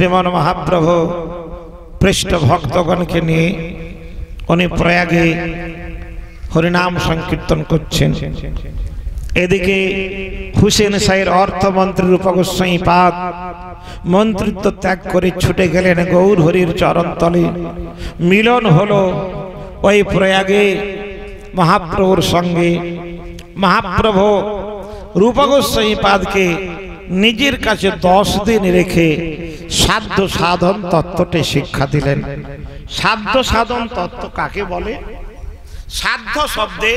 শ্রীমান মহাপ্রভু পৃষ্ঠ ভক্তগণকে নিয়ে উনি প্রয়াগে হরিনাম সংকীর্তন করছেন। এদিকে হুসেন শাহের অর্থমন্ত্রী রূপক গোস্বামী পাদ মন্ত্রিত্ব ত্যাগ করে ছুটে গেলেন গৌর হরির চরণতলে। মিলন হলো ওই প্রয়াগে মহাপ্রভুর সঙ্গে। মহাপ্রভু রূপক গোস্বামী পাদকে নিজের কাছে 10 দিন রেখে সাধ্য সাধন তত্ত্বটি শিক্ষা দিলেন। সাধ্য সাধন তত্ত্ব কাকে বলে? সাধ্য শব্দে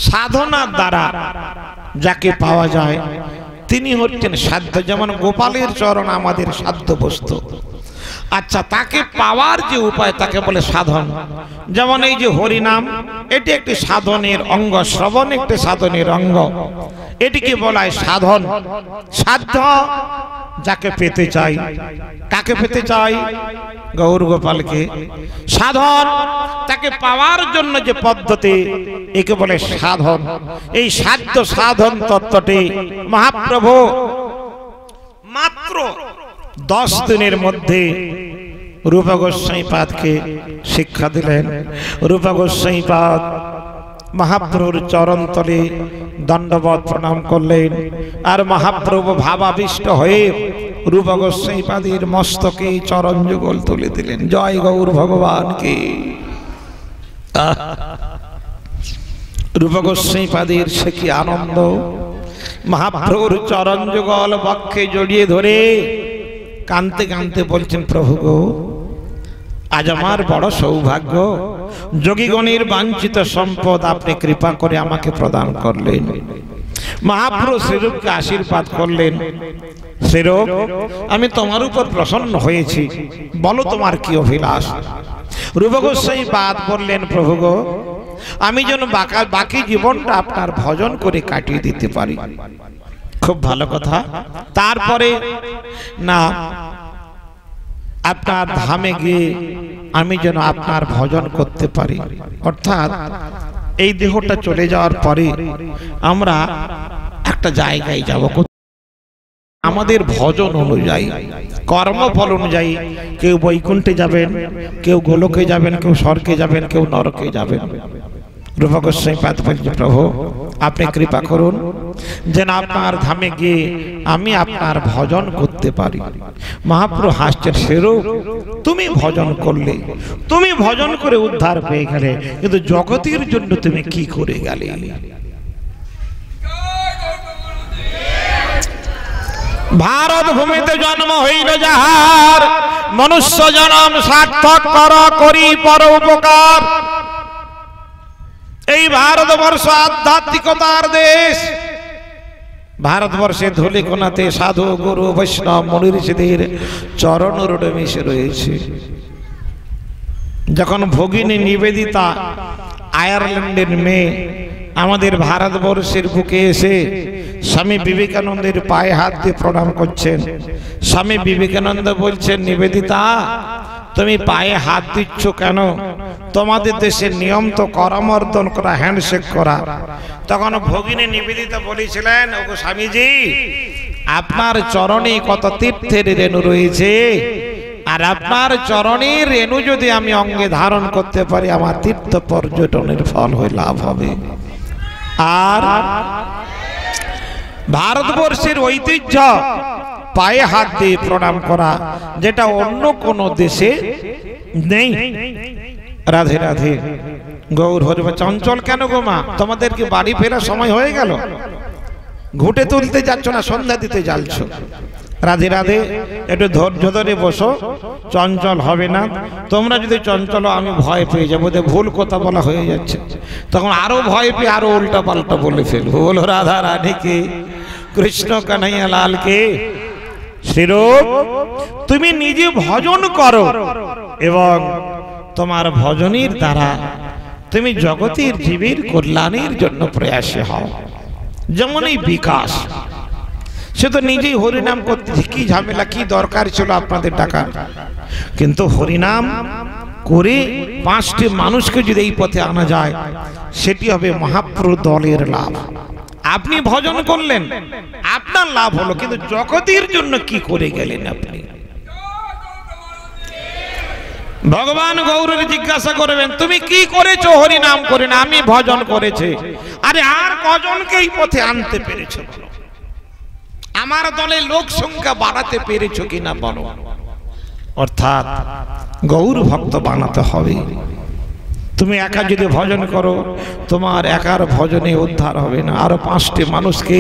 সাধনার দ্বারা যাকে পাওয়া যায় তিনি হচ্ছেন সাধ্য। যেমন গোপালের চরণ আমাদের সাধ্য বস্তু। আচ্ছা, তাকে পাওয়ার যে উপায় তাকে বলে সাধন। যেমন এই যে হরিনাম, এটি একটি সাধনের অঙ্গ, শ্রবণ একটি সাধনের অঙ্গ, এটিকে বলা হয় সাধন। সাধ্য যাকে পেতে চাই, কাকে পেতে চাই? গৌর গোপালকে। সাধন তাকে পাওয়ার জন্য যে পদ্ধতি, একে বলে সাধন। এই সাধ্য সাধন তত্ত্বটি মহাপ্রভু মাত্র 10 দিনের মধ্যে রূপক গোস্বামী পাদকে শিক্ষা দিলেন। রূপক গোস্বামী পাদ মহাপ্রভুর চরণতলে দণ্ডবত প্রণাম করলেন। আর মহাপ্রভু ভাবাবিষ্ট হয়ে রূপক গোস্বামী পাদের মস্তকে চরণ যুগল তুলে দিলেন। জয় গৌর ভগবানকে। রূপক গোস্বামী পাদের সে কি আনন্দ! মহাপ্রভুর চরণ যুগল বক্ষে জড়িয়ে ধরে কাঁদতে কাঁদতে বলছেন, প্রভু গো, আজ আমার বড় সৌভাগ্য, যোগীগণের বাঞ্ছিত সম্পদ আপনি কৃপা করে আমাকে প্রদান করলেন। মহাপ্রভু শ্রীরূপকে আশীর্বাদ করলেন, শ্রীরূপ, আমি তোমার উপর প্রসন্ন হয়েছি, বলো তোমার কি অভিলাষ? রূপক গোস্বামী পাদ বললেন, প্রভু গো, আমি যেন বাকি জীবনটা আপনার ভজন করে কাটিয়ে দিতে পারি। খুব ভালো কথা। তারপরে না, আপনার ধামে গিয়ে আমি যেন আপনার ভজন করতে পারি। অর্থাৎ এই দেহটা চলে যাওয়ার পরে আমরা একটা জায়গায় যাব, আমাদের ভজন অনুযায়ী, কর্মফল অনুযায়ী। কেউ বৈকুণ্ঠে যাবেন, কেউ গোলকে যাবেন, কেউ স্বর্গে যাবেন, কেউ নরকে যাবেন। রূপক গোস্বামী পাদ বলছেন, প্রভু আপনি কৃপা করুন যেন আপনার ধামে গিয়ে আমি আপনার ভজন করতে পারি। মহাপ্রভু হাসছেন, সেরূপ তুমি ভজন করলে, তুমি ভজন করে উদ্ধার পেয়ে গেলে, কিন্তু জগতের জন্য তুমি কি করে গেলে? ভারত ভূমিতে জন্ম হইল যাহার, মনুষ্য জন্ম সার্থক কর করি পর উপকার। এই ভারতবর্ষ আধ্যাত্মিকতার দেশ। ভারতবর্ষে ধূলিকণাতে সাধু গুরু বৈষ্ণব মুনি ঋষিদের চরণ রোডে মিশে রয়েছে। যখন ভগিনী নিবেদিতা আয়ারল্যান্ডের মেয়ে আমাদের ভারতবর্ষের বুকে এসে স্বামী বিবেকানন্দের পায়ে হাত দিয়ে প্রণাম করছেন, স্বামী বিবেকানন্দ বলছেন, নিবেদিতা তুমি পায়ে হাত দিচ্ছ কেন? তোমাদের দেশের নিয়ম তো করমর্দন করা, হ্যান্ডশেক করা। তখন ভগিনী নিবেদিতা বলেছিলেন, ওগো স্বামীজি, আপনার চরণে কত তীর্থের রেণু রয়েছে, আর আপনার চরণের রেণু যদি আমি অঙ্গে ধারণ করতে পারি, আমার তীর্থ পর্যটনের ফল হয়ে লাভ হবে। আর ভারতবর্ষের ঐতিহ্য পায়ে হাত দিয়ে প্রণাম করা, যেটা অন্য কোন দেশে নেই। রাধে রাধে। গৌর হরি। চঞ্চল কেন গো মা? তোমাদের কি বাড়ি ফেরার সময় হয়ে গেল? ঘুটে তুলতে যাচ্ছ না সন্ধ্যা দিতে যাচ্ছ? রাধে রাধে। একটু ধৈর্য ধরে বসো, চঞ্চল হবে না। তোমরা যদি চঞ্চল আমি ভয় পেয়ে যাবো, ভুল কথা বলা হয়ে যাচ্ছে, তখন আরো ভয় পেয়ে আরো উল্টা পাল্টা বলে ফেলবো। বলো রাধা রানী কে, কৃষ্ণ কানাইয়া লাল কে। শ্রীরূপ তুমি নিজে ভজন করো এবং তোমার ভজনের দ্বারা তুমি জগতের জীবের কল্যাণের জন্য প্রয়াসী হও। যেমন এই বিকাশ, সে তো নিজেই হরিনাম করতে, কি ঝামেলা, কি দরকার ছিল আপনাদের টাকা? কিন্তু হরিনাম করে 5টি মানুষকে যদি এই পথে আনা যায়, সেটি হবে মহাপ্রভু দলের লাভ। আপনি ভজন করলেন, আপনার লাভ হলো, কিন্তু জগতের জন্য কি করে গেলেন আপনি? ভগবান গৌরের জিজ্ঞাসা করবেন তুমি কি করেছো? হরি নাম করে না, আমি ভজন করেছি। আরে আর কজনকে এই পথে আনতে পেরেছো বলো? আমার দলে লোক সংখ্যা বাড়াতে পেরেছো কিনা বলো? অর্থাৎ গৌর ভক্ত বানাতে হবে। তুমি একা যদি ভজন করো, তোমার একার ভজনে উদ্ধার হবে না। আরো 5টি মানুষকে,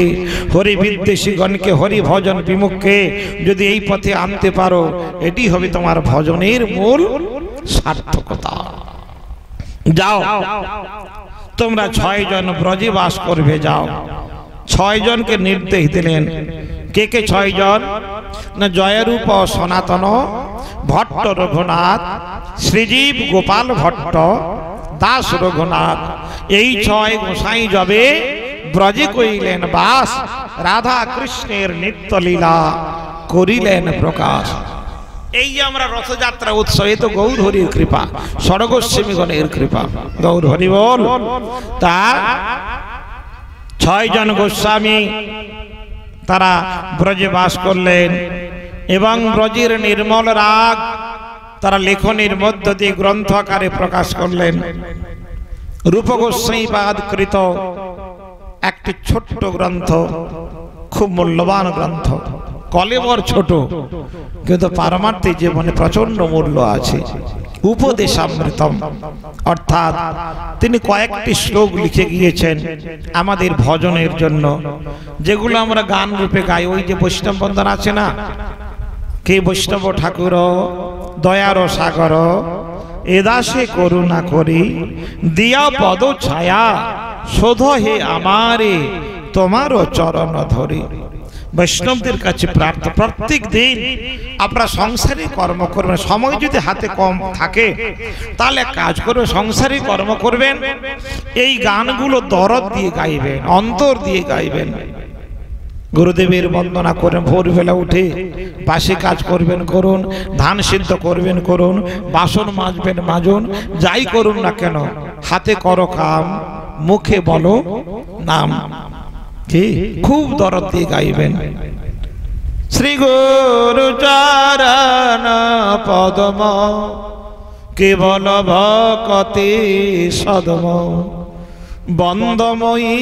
হরি বিদ্বেষীগণকে, হরি ভজন বিমুখকে যদি এই পথে আনতে পারো, এটি হবে তোমার ভজনের মূল সার্থকতা। যাও, তোমরা 6 জন ব্রজে বাস করবে, যাও। 6 জনকে নির্দেশ দিলেন। কে কে 6 জন? না, জয়রূপ সনাতন, ভট্ট রঘুনাথ, শ্রীজীব গোপাল ভট্ট, দাস রঘুনাথ। এই 6 গোসাই যাবে ব্রজে করিলেন বাস, রাধা কৃষ্ণের নিত্য লীলা করিলেন প্রকাশ। এই যে আমরা রথযাত্রা উৎসব, এ তো গৌর হরির কৃপা, স্বর্গস্বামীগণের কৃপা। গৌর হরি বল। তা 6 জন গোস্বামী তারা ব্রজে বাস করলেন এবং ব্রজের নির্মল রাগ তারা লেখনের মধ্য দিয়ে গ্রন্থ আকারে প্রকাশ করলেন। রূপ গোস্বাইপাদ কৃত একটি ছোট্ট গ্রন্থ, খুব মূল্যবান গ্রন্থ, কলেবর ছোট কিন্তু পারমার্থিক জীবনে প্রচন্ড মূল্য আছে। উপদেশামৃতম, অর্থাৎ তিনি কয়েকটি শ্লোক লিখে গিয়েছেন আমাদের ভজনের জন্য, যেগুলো আমরা গান রূপে গাই। ওই যে বৈষ্ণব বন্দন আছে না, কে বৈষ্ণব ঠাকুর দয়ার সাগর, এদাসে করুণা করি দিয়া পদ ছায়া, শোধ হে আমারে তোমারও চরণ ধরি। বৈষ্ণবদের কাছে প্রার্থনা, প্রত্যেক দিন আপনারা সংসারী কর্ম করবেন। সময় যদি হাতে কম থাকে তাহলে কাজ করবে, সংসারী কর্ম করবেন। এই গানগুলো দরদ দিয়ে গাইবেন, অন্তর দিয়ে গাইবেন। গুরুদেবের বন্দনা করেন, ভোরবেলা উঠে বাসি কাজ করবেন, করুন। ধান সিদ্ধ করবেন, করুন। বাসন মাজবেন, মাজুন। যাই করুন না কেন, হাতে করো কাম, মুখে বলো নাম। কি খুব দরদ দিয়ে গাইবেন। শ্রী গুরু চরণ পদ্ম কেবল ভকতি সদম, বন্দময়ী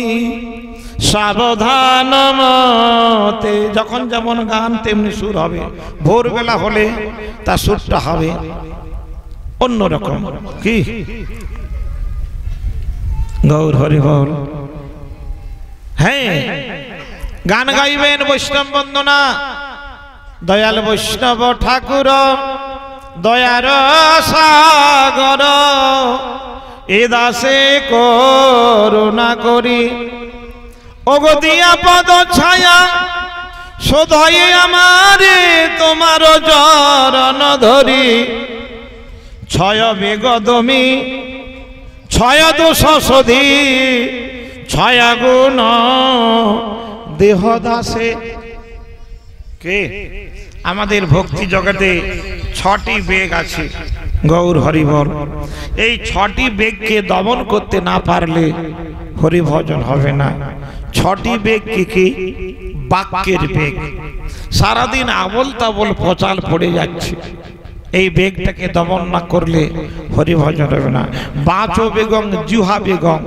সাবধান মতে। যখন যেমন গান তেমনি সুর হবে। ভোরবেলা হলে তার সুরটা হবে অন্যরকম। কি গৌর হরি বল। হ্যাঁ, গান গাইবেন বৈষ্ণব বন্দনা। দয়াল বৈষ্ণব ঠাকুর দয়ার সাগর, এ দাসে করুণা করি ওগো দিয়া পদ ছায়া, শোধয়ে আমারে তোমার চরণ ধরি। 6 বেগ দমি 6 দোষ শোধি, 6 গুণ দেহ দাসে। কে আমাদের ভক্তি জগতে 6টি বেগ আছে। গৌর হরিবল। এই 6টি বেগকে দমন করতে না পারলে হরিভজন হবে না। 6টি বেগ কি? বাক্যের বেগ। সারাদিন আবল তাবল পচাল পড়ে যাচ্ছে, এই বেগটাকে দমন না করলে হরিভজন হবে না। বাচো বেগম জিহ্বা বেগম,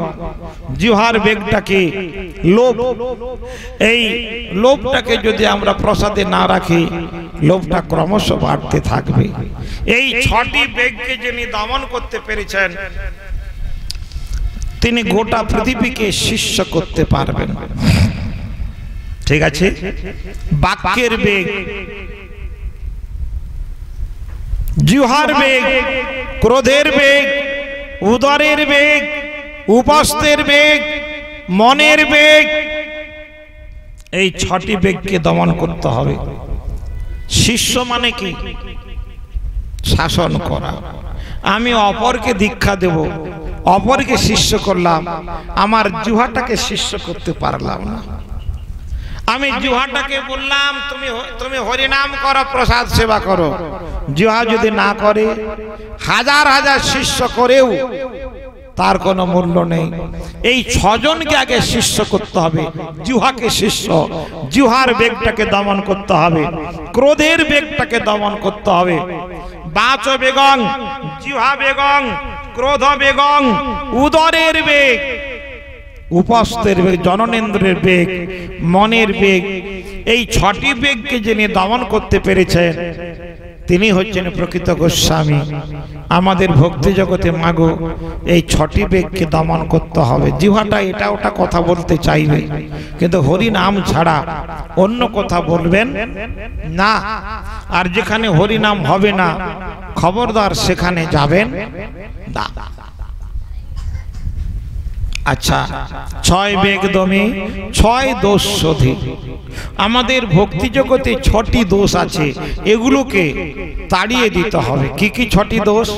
জিহ্বার বেগটাকে লোভ, এই লোভটাকে যদি আমরা প্রসাদে না রাখি, লোভটা ক্রমশ বাড়তে থাকবে। এই 6টি বেগকে যিনি দমন করতে পেরেছেন, তিনি গোটা পৃথিবীকে শিষ্য করতে পারবেন। ঠিক আছে? বাক্যের বেগ, জিহ্বার বেগ, ক্রোধের বেগ, উদরের বেগ, উপস্থের বেগ, মনের বেগ, এই 6টি বেগকে দমন করতে হবে। শিষ্য মানে কি? শাসন করা। আমি অপরকে দীক্ষা দেব, অপরকে শিষ্য করলাম, আমার জিহ্বাটাকে শিষ্য করতে পারলাম না। আমি জিহ্বাটাকে বললাম তুমি হরিনাম করো, প্রসাদ সেবা করো, জিহ্বা যদি না করে, হাজার হাজার শিষ্য করেও তার কোনো মূল্য নেই। এই 6 জনকে আগে শিষ্য করতে হবে। জিহ্বাকে শিষ্য, জিহ্বার বেগটাকে দমন করতে হবে, ক্রোধের বেগটাকে দমন করতে হবে, বাচ বেগং, জিহ্বা বেগং, ক্রোধ বেগং, উদরের বেগ, উপস্থের বেগ, জননেন্দ্রের বেগ, মনের বেগ, এই 6টি বেগকে যিনি দমন করতে পেরেছেন তিনি হচ্ছেন প্রকৃত গোস্বামী। আমাদের ভক্তি জগতে মাগো এই 6টি বেগকে দমন করতে হবে। জিহ্বাটা এটা ওটা কথা বলতে চাইবে, কিন্তু হরি নাম ছাড়া অন্য কথা বলবেন না। আর যেখানে হরি নাম হবে না খবরদার সেখানে যাবেন না। আচ্ছা, 6 বেগ দমে 6 দোষ শোধে। আমাদের ভক্তি জগতে 6টি দোষ আছে, এগুলোকে তাড়িয়ে দিতে হবে। কি কি 6টি দোষ?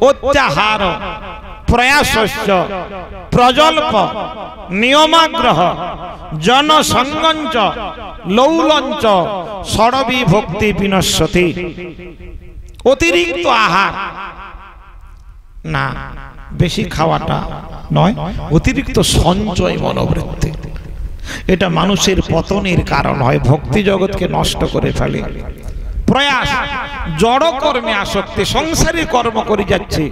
অত্যাহার, প্রয়াসস্য, প্রজল্প, নিয়মাগ্রহ, জনসঙ্গঞ্চ, লৌলঞ্চ, ষড়বি ভক্তি বিনশ্যতি। অতিরিক্ত আহার না, বেশি খাওয়াটা নয়, অতিরিক্ত সঞ্চয় মনোবৃত্তি, এটা মানুষের পতনের কারণ হয়, ভক্তি জগৎকে নষ্ট করে ফেলে। প্রয়াস, জড় কর্মে আসক্তি, সংসারী কর্ম করে যাচ্ছে।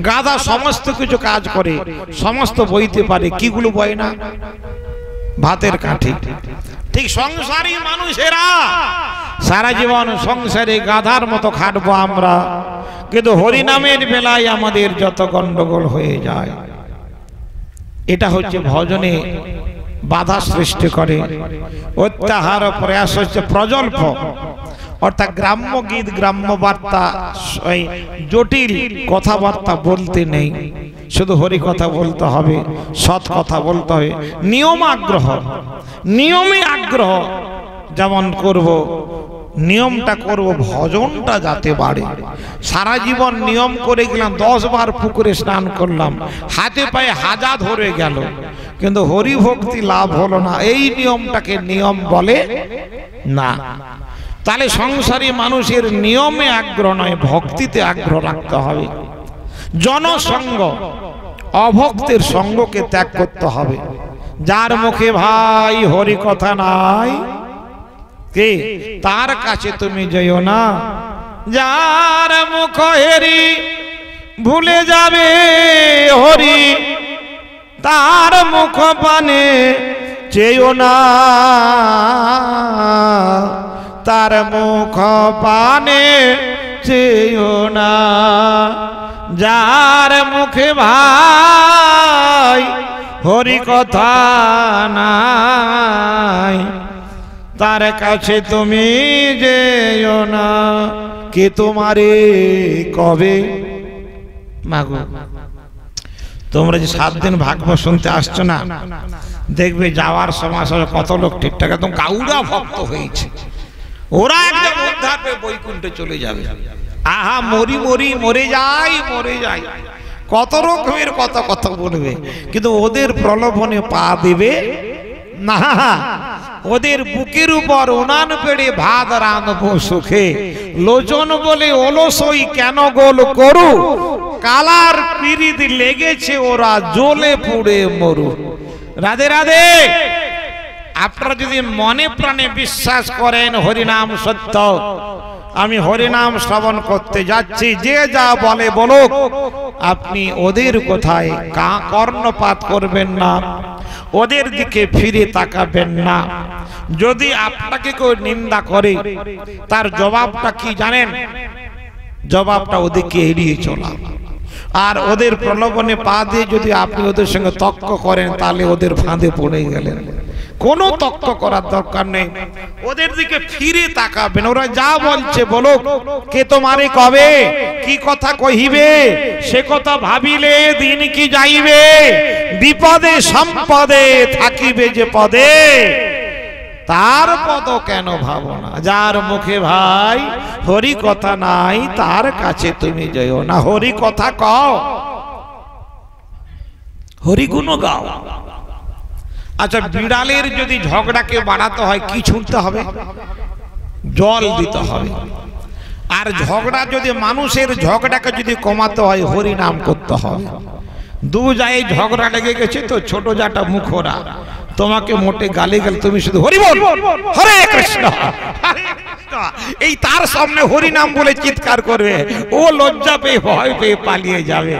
গাধা সমস্ত কিছু কাজ করে, সমস্ত বইতে পারে, কিগুলো বয় না? ভাতের কাঠি। ঠিক সংসারী মানুষেরা সারা জীবন সংসারে গাধার মতো খাটবো আমরা, কিন্তু হরিনামের বেলায় আমাদের যত গন্ডগোল হয়ে যায়, এটা হচ্ছে ভজনে বাধা সৃষ্টি করে। অত্যাহার, প্রয়াস হচ্ছে প্রজল্প, অর্থাৎ গ্রাম্য গীত, গ্রাম্য বার্তা, জটিল কথাবার্তা বলতে নেই, শুধু হরি কথা বলতে হবে, সৎ কথা বলতে হবে। নিয়ম আগ্রহ, নিয়মে আগ্রহ যেমন করব, নিয়মটা করব, ভজনটা যাতে বাড়ে। সারা জীবন নিয়ম করে গেলাম, 10 বার পুকুরে স্নান করলাম, হাতে পায়ে হাজা ধরে গেল, কিন্তু হরি ভক্তি লাভ হলো না। এই নিয়মটাকে নিয়ম বলে না। তাহলে সংসারী মানুষের নিয়মে আগ্রহ নয়, ভক্তিতে আগ্রহ রাখতে হবে। জনসঙ্গ, অভক্তের সঙ্গকে ত্যাগ করতে হবে। যার মুখে ভাই হরি কথা নাই, কে তার কাছে তুমি যেও না। যার মুখ হেরি ভুলে যাবে হরি, তার মুখ পানে চেও না, তার মুখ পানে চেও না। যার মুখে ভাই হরি কথা নাই, তার কাছে তুমি যেও না। কে তোমারে কবে মাগো, তোমরা যে 7 দিন ভাগবত শুনতে আসছো না, দেখবে যাওয়ার সময় কত লোক ঠিকঠাক একদম গাউড়া ভক্ত হয়েছে, ওরা একদম উদ্ধার পেয়ে বৈকুণ্ঠে চলে যাবে। আহা মরি মরি, মরে যাই মরে যাই, কত রকমের কথা বলবে, কিন্তু ওদের প্রলোভনে পা দেবে না। ওদের বুকের উপর উনান পেড়ে ভাত রাঁধবো সুখে, লোচন বলে অলসই কেন গোল করু, কালার পিরিত লেগেছে ওরা জ্বলে পুড়ে মরু। রাধে রাধে। আপনারা যদি মনে প্রাণে বিশ্বাস করেন হরিনাম সত্য, আমি হরিনাম শ্রবণ করতে যাচ্ছি, যে যা বলে বলুক, আপনি ওদের কথায় কর্ণপাত করবেন না, ওদের দিকে ফিরে তাকাবেন না। যদি আপনাকে কেউ নিন্দা করে, তার জবাবটা কি জানেন? জবাবটা ওদেরকে এড়িয়ে চলা। আর ওদের প্রলোভনে পা দিয়ে যদি আপনি ওদের সঙ্গে তর্ক করেন, তাহলে ওদের ফাঁদে পড়ে গেলেন। কোনো তর্ক করার দরকার নেই, ওদের দিকে ফিরে তাকাবেন। ওরা যা বলছে বলুক, কে তোমারে কবে কি কথা কহিবে, সে কথা ভাবিলে দিন কি যাইবে, বিপদে সম্পদে থাকিবে যে পদে, তার পদ কেন ভাবনা। যার মুখে ভাই হরি কথা নাই, তার কাছে তুমি যেও না। হরি কথা কও, হরি গুণ গাও। আচ্ছা, বিড়ালের যদি ঝগড়াকে বাড়াতে হয় কি ছুটতে হবে? জল দিতে হবে। আর ঝগড়া যদি মানুষের ঝগড়াকে যদি কমাতে হয়, হরি নাম করতে হবে। দু জায়গায় ঝগড়া লেগে গেছে তো, ছোট জাটা মুখরা, তোমাকে মোটে গালি গেল, তুমি শুধু হরি বল, হরে কৃষ্ণ হরে কৃষ্ণ, এই তার সামনে হরি নাম বলে চিৎকার করবে, ও লজ্জা পেয়ে ভয় পেয়ে পালিয়ে যাবে।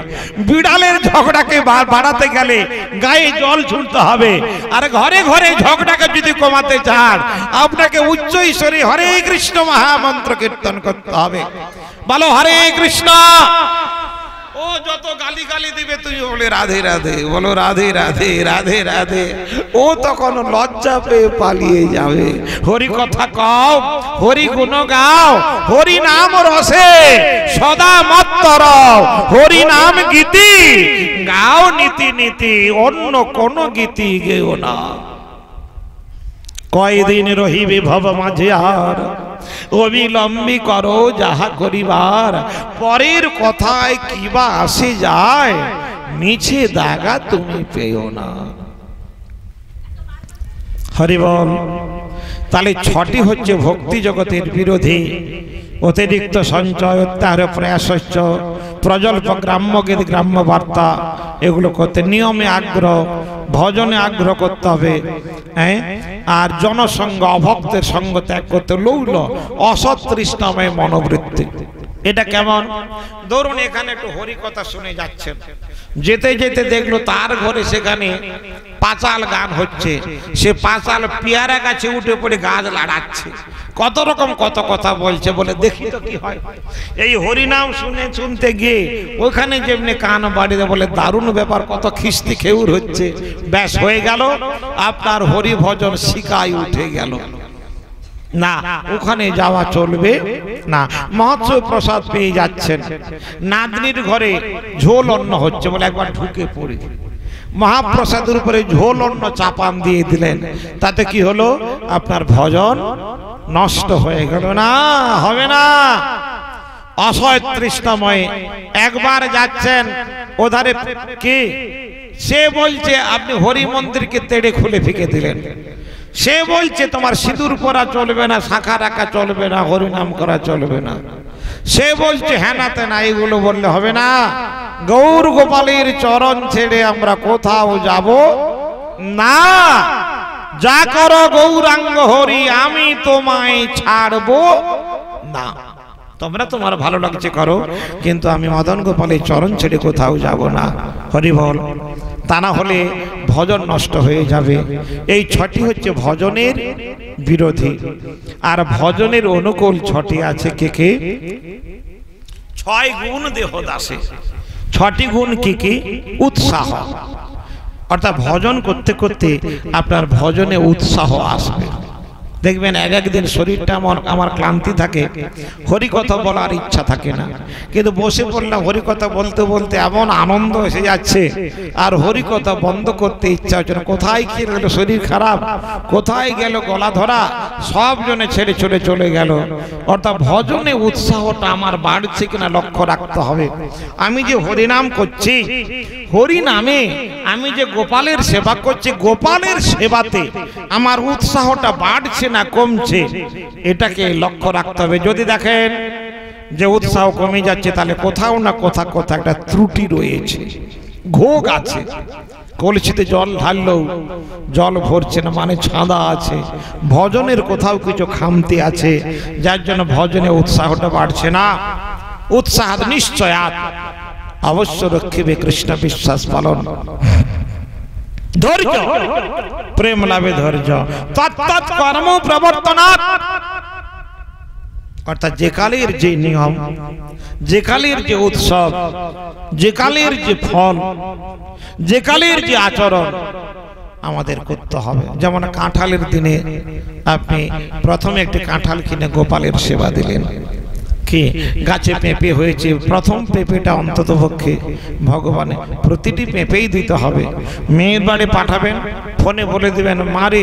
বিড়ালের ঝগড়াকে বাড়াতে গেলে গায়ে জল ছুটতে হবে, আর ঘরে ঘরে ঝগড়াকে যদি কমাতে চান আপনাকে উচ্চ ঈশ্বরে হরে কৃষ্ণ মহামন্ত্র কীর্তন করতে হবে। বলো হরে কৃষ্ণ। ও যত গালি গালি দিবে তুই বলে রাধে রাধে, বলো রাধে রাধে রাধে রাধে, ও তখন লজ্জা পেয়ে পালিয়ে যাবে। হরি কথা কও, হরি গুণ গাও, হরি নাম রসে সদা মত্ত রও, হরি নাম গীতি গাও নীতি নীতি, অন্য কোন গীতি গেও না। কয়দিন রহিবে ভব মাঝে আর, অবিলম্বী করো যাহা করিবার, পরের কথায় কিবা আসে যায়, মিছে দাগা তুমি পেও না। হরি বল। তাহলে ছটি হচ্ছে ভক্তি জগতের বিরোধী। অতিরিক্ত সঞ্চয়, অত্যাহার প্রয়াসস্য, প্রজল্প গ্রাম্য গীত, গ্রাম্য বার্তা, এগুলো করতে নিয়মে আগ্রহ, ভজনে আগ্রহ করতে হবে। আর জনসঙ্গ, অভক্তের সঙ্গ ত্যাগ করতে, লৌল অসৎ তৃষ্ণাময় মনোবৃত্তি। এটা কেমন? ধরুন এখানে একটু হরি কথা শুনে যাচ্ছেন, যেতে যেতে দেখলো তার ঘরে সেখানে পাঁচাল গান হচ্ছে, সে পাঁচাল পেয়ারা গাছে উঠে পড়ে গাছ লাড়াচ্ছে, কত রকম কত কথা বলছে, বলে দেখি তো কি হয়। এই হরিনাম শুনে শুনতে গিয়ে ওখানে যেমনি কান বাড়িয়ে বলে দারুণ ব্যাপার, কত খিস্তি খেউর হচ্ছে, ব্যাস হয়ে গেল আপনার হরি ভজন শিকায় উঠে গেল। না, ওখানে যাওয়া চলবে না। মহোৎসব প্রসাদ পেয়ে যাচ্ছেন, নাতনির ঘরে ঝোল অন্ন হচ্ছে বলে একবার ঢুকে পড়ে মহাপ্রসাদের উপরে ঝোল অন্ন চাপান দিয়ে দিলেন, তাতে কি হলো? আপনার ভজন নষ্ট হয়ে গেল। না, হবে না। অসৎ তৃষ্ণাময় একবার যাচ্ছেন, ওধারে কি সে বলছে আপনি হরি মন্দিরকে তেড়ে খুলে ফিকে দিলেন, সে বলছে তোমার সিঁদুর পরা চলবে না, শাখা রাখা চলবে না, হরিনাম করা চলবে না, সে বলছে হ্যানাতে না, এগুলো বললে হবে না। গৌর গোপালের চরণ ছেড়ে আমরা কোথাও যাব না। যা করো গৌরাঙ্গ হরি, আমি তোমায় ছাড়বো না। তোমরা তোমার ভালো লাগছে করো, কিন্তু আমি মদন গোপালের চরণ ছেড়ে কোথাও যাব না। হরি বল। তা না হলে ভজন নষ্ট হয়ে যাবে। এই ছটি হচ্ছে ভজনের বিরোধী। আর ভজনের অনুকূল ছটি আছে কে কে? ছয় গুণ দেহদাসে। ছটি গুণ কি কি? উৎসাহ, অর্থাৎ ভজন করতে করতে আপনার ভজনে উৎসাহ আসবে। দেখবেন এক একদিন শরীরটা আমার ক্লান্তি থাকে, হরি কথা বলার ইচ্ছা থাকে না, কিন্তু বসে পড়লাম হরি কথা বলতে বলতে এমন আনন্দ এসে যাচ্ছে, আর হরি কথা বন্ধ করতে ইচ্ছা হচ্ছে না। কোথায় কি গেল শরীর খারাপ, কোথায় গেল গলা ধরা, সব জনে ছেড়ে চলে চলে গেল। অর্থাৎ ভজনে উৎসাহটা আমার বাড়ছে কিনা লক্ষ্য রাখতে হবে। আমি যে হরিনাম করছি, হরি নামে আমি যে গোপালের সেবা করছি, গোপালের সেবাতে আমার উৎসাহটা বাড়ছে না কমছে, এটাকে লক্ষ্য রাখতে হবে। যদি দেখেন যে উৎসাহ কমে যাচ্ছে, তাহলে কোথাও না কোথাও একটা ত্রুটি রয়েছে, ঘোগ আছে। কলসিতে জল ঢাললেও জল ভরছে না, মানে ছাঁদা আছে। ভজনের কোথাও কিছু খামতি আছে, যার জন্য ভজনে উৎসাহটা বাড়ছে না। উৎসাহ নিশ্চয়াত অবশ্য রক্ষিবে কৃষ্ণ বিশ্বাস পালন। ধৈর্য, প্রেম লাভে ধৈর্য, তৎতৎ কর্ম প্রবর্তনাৎ। অর্থাৎ যে কালের যে নিয়ম, যে কালের যে উৎসব, যে কালের যে ফল, যে কালের যে আচরণ আমাদের করতে হবে। যেমন কাঁঠালের দিনে আপনি প্রথমে একটি কাঁঠাল কিনে গোপালের সেবা দিলেন, কি গাছে পেঁপে হয়েছে, প্রথম পেঁপেটা অন্তত পক্ষে ভগবানের, প্রতিটি পেঁপেই দিতে হবে। মেয়ের বাড়ি পাঠাবেন, ফোনে বলে দিবেন মারে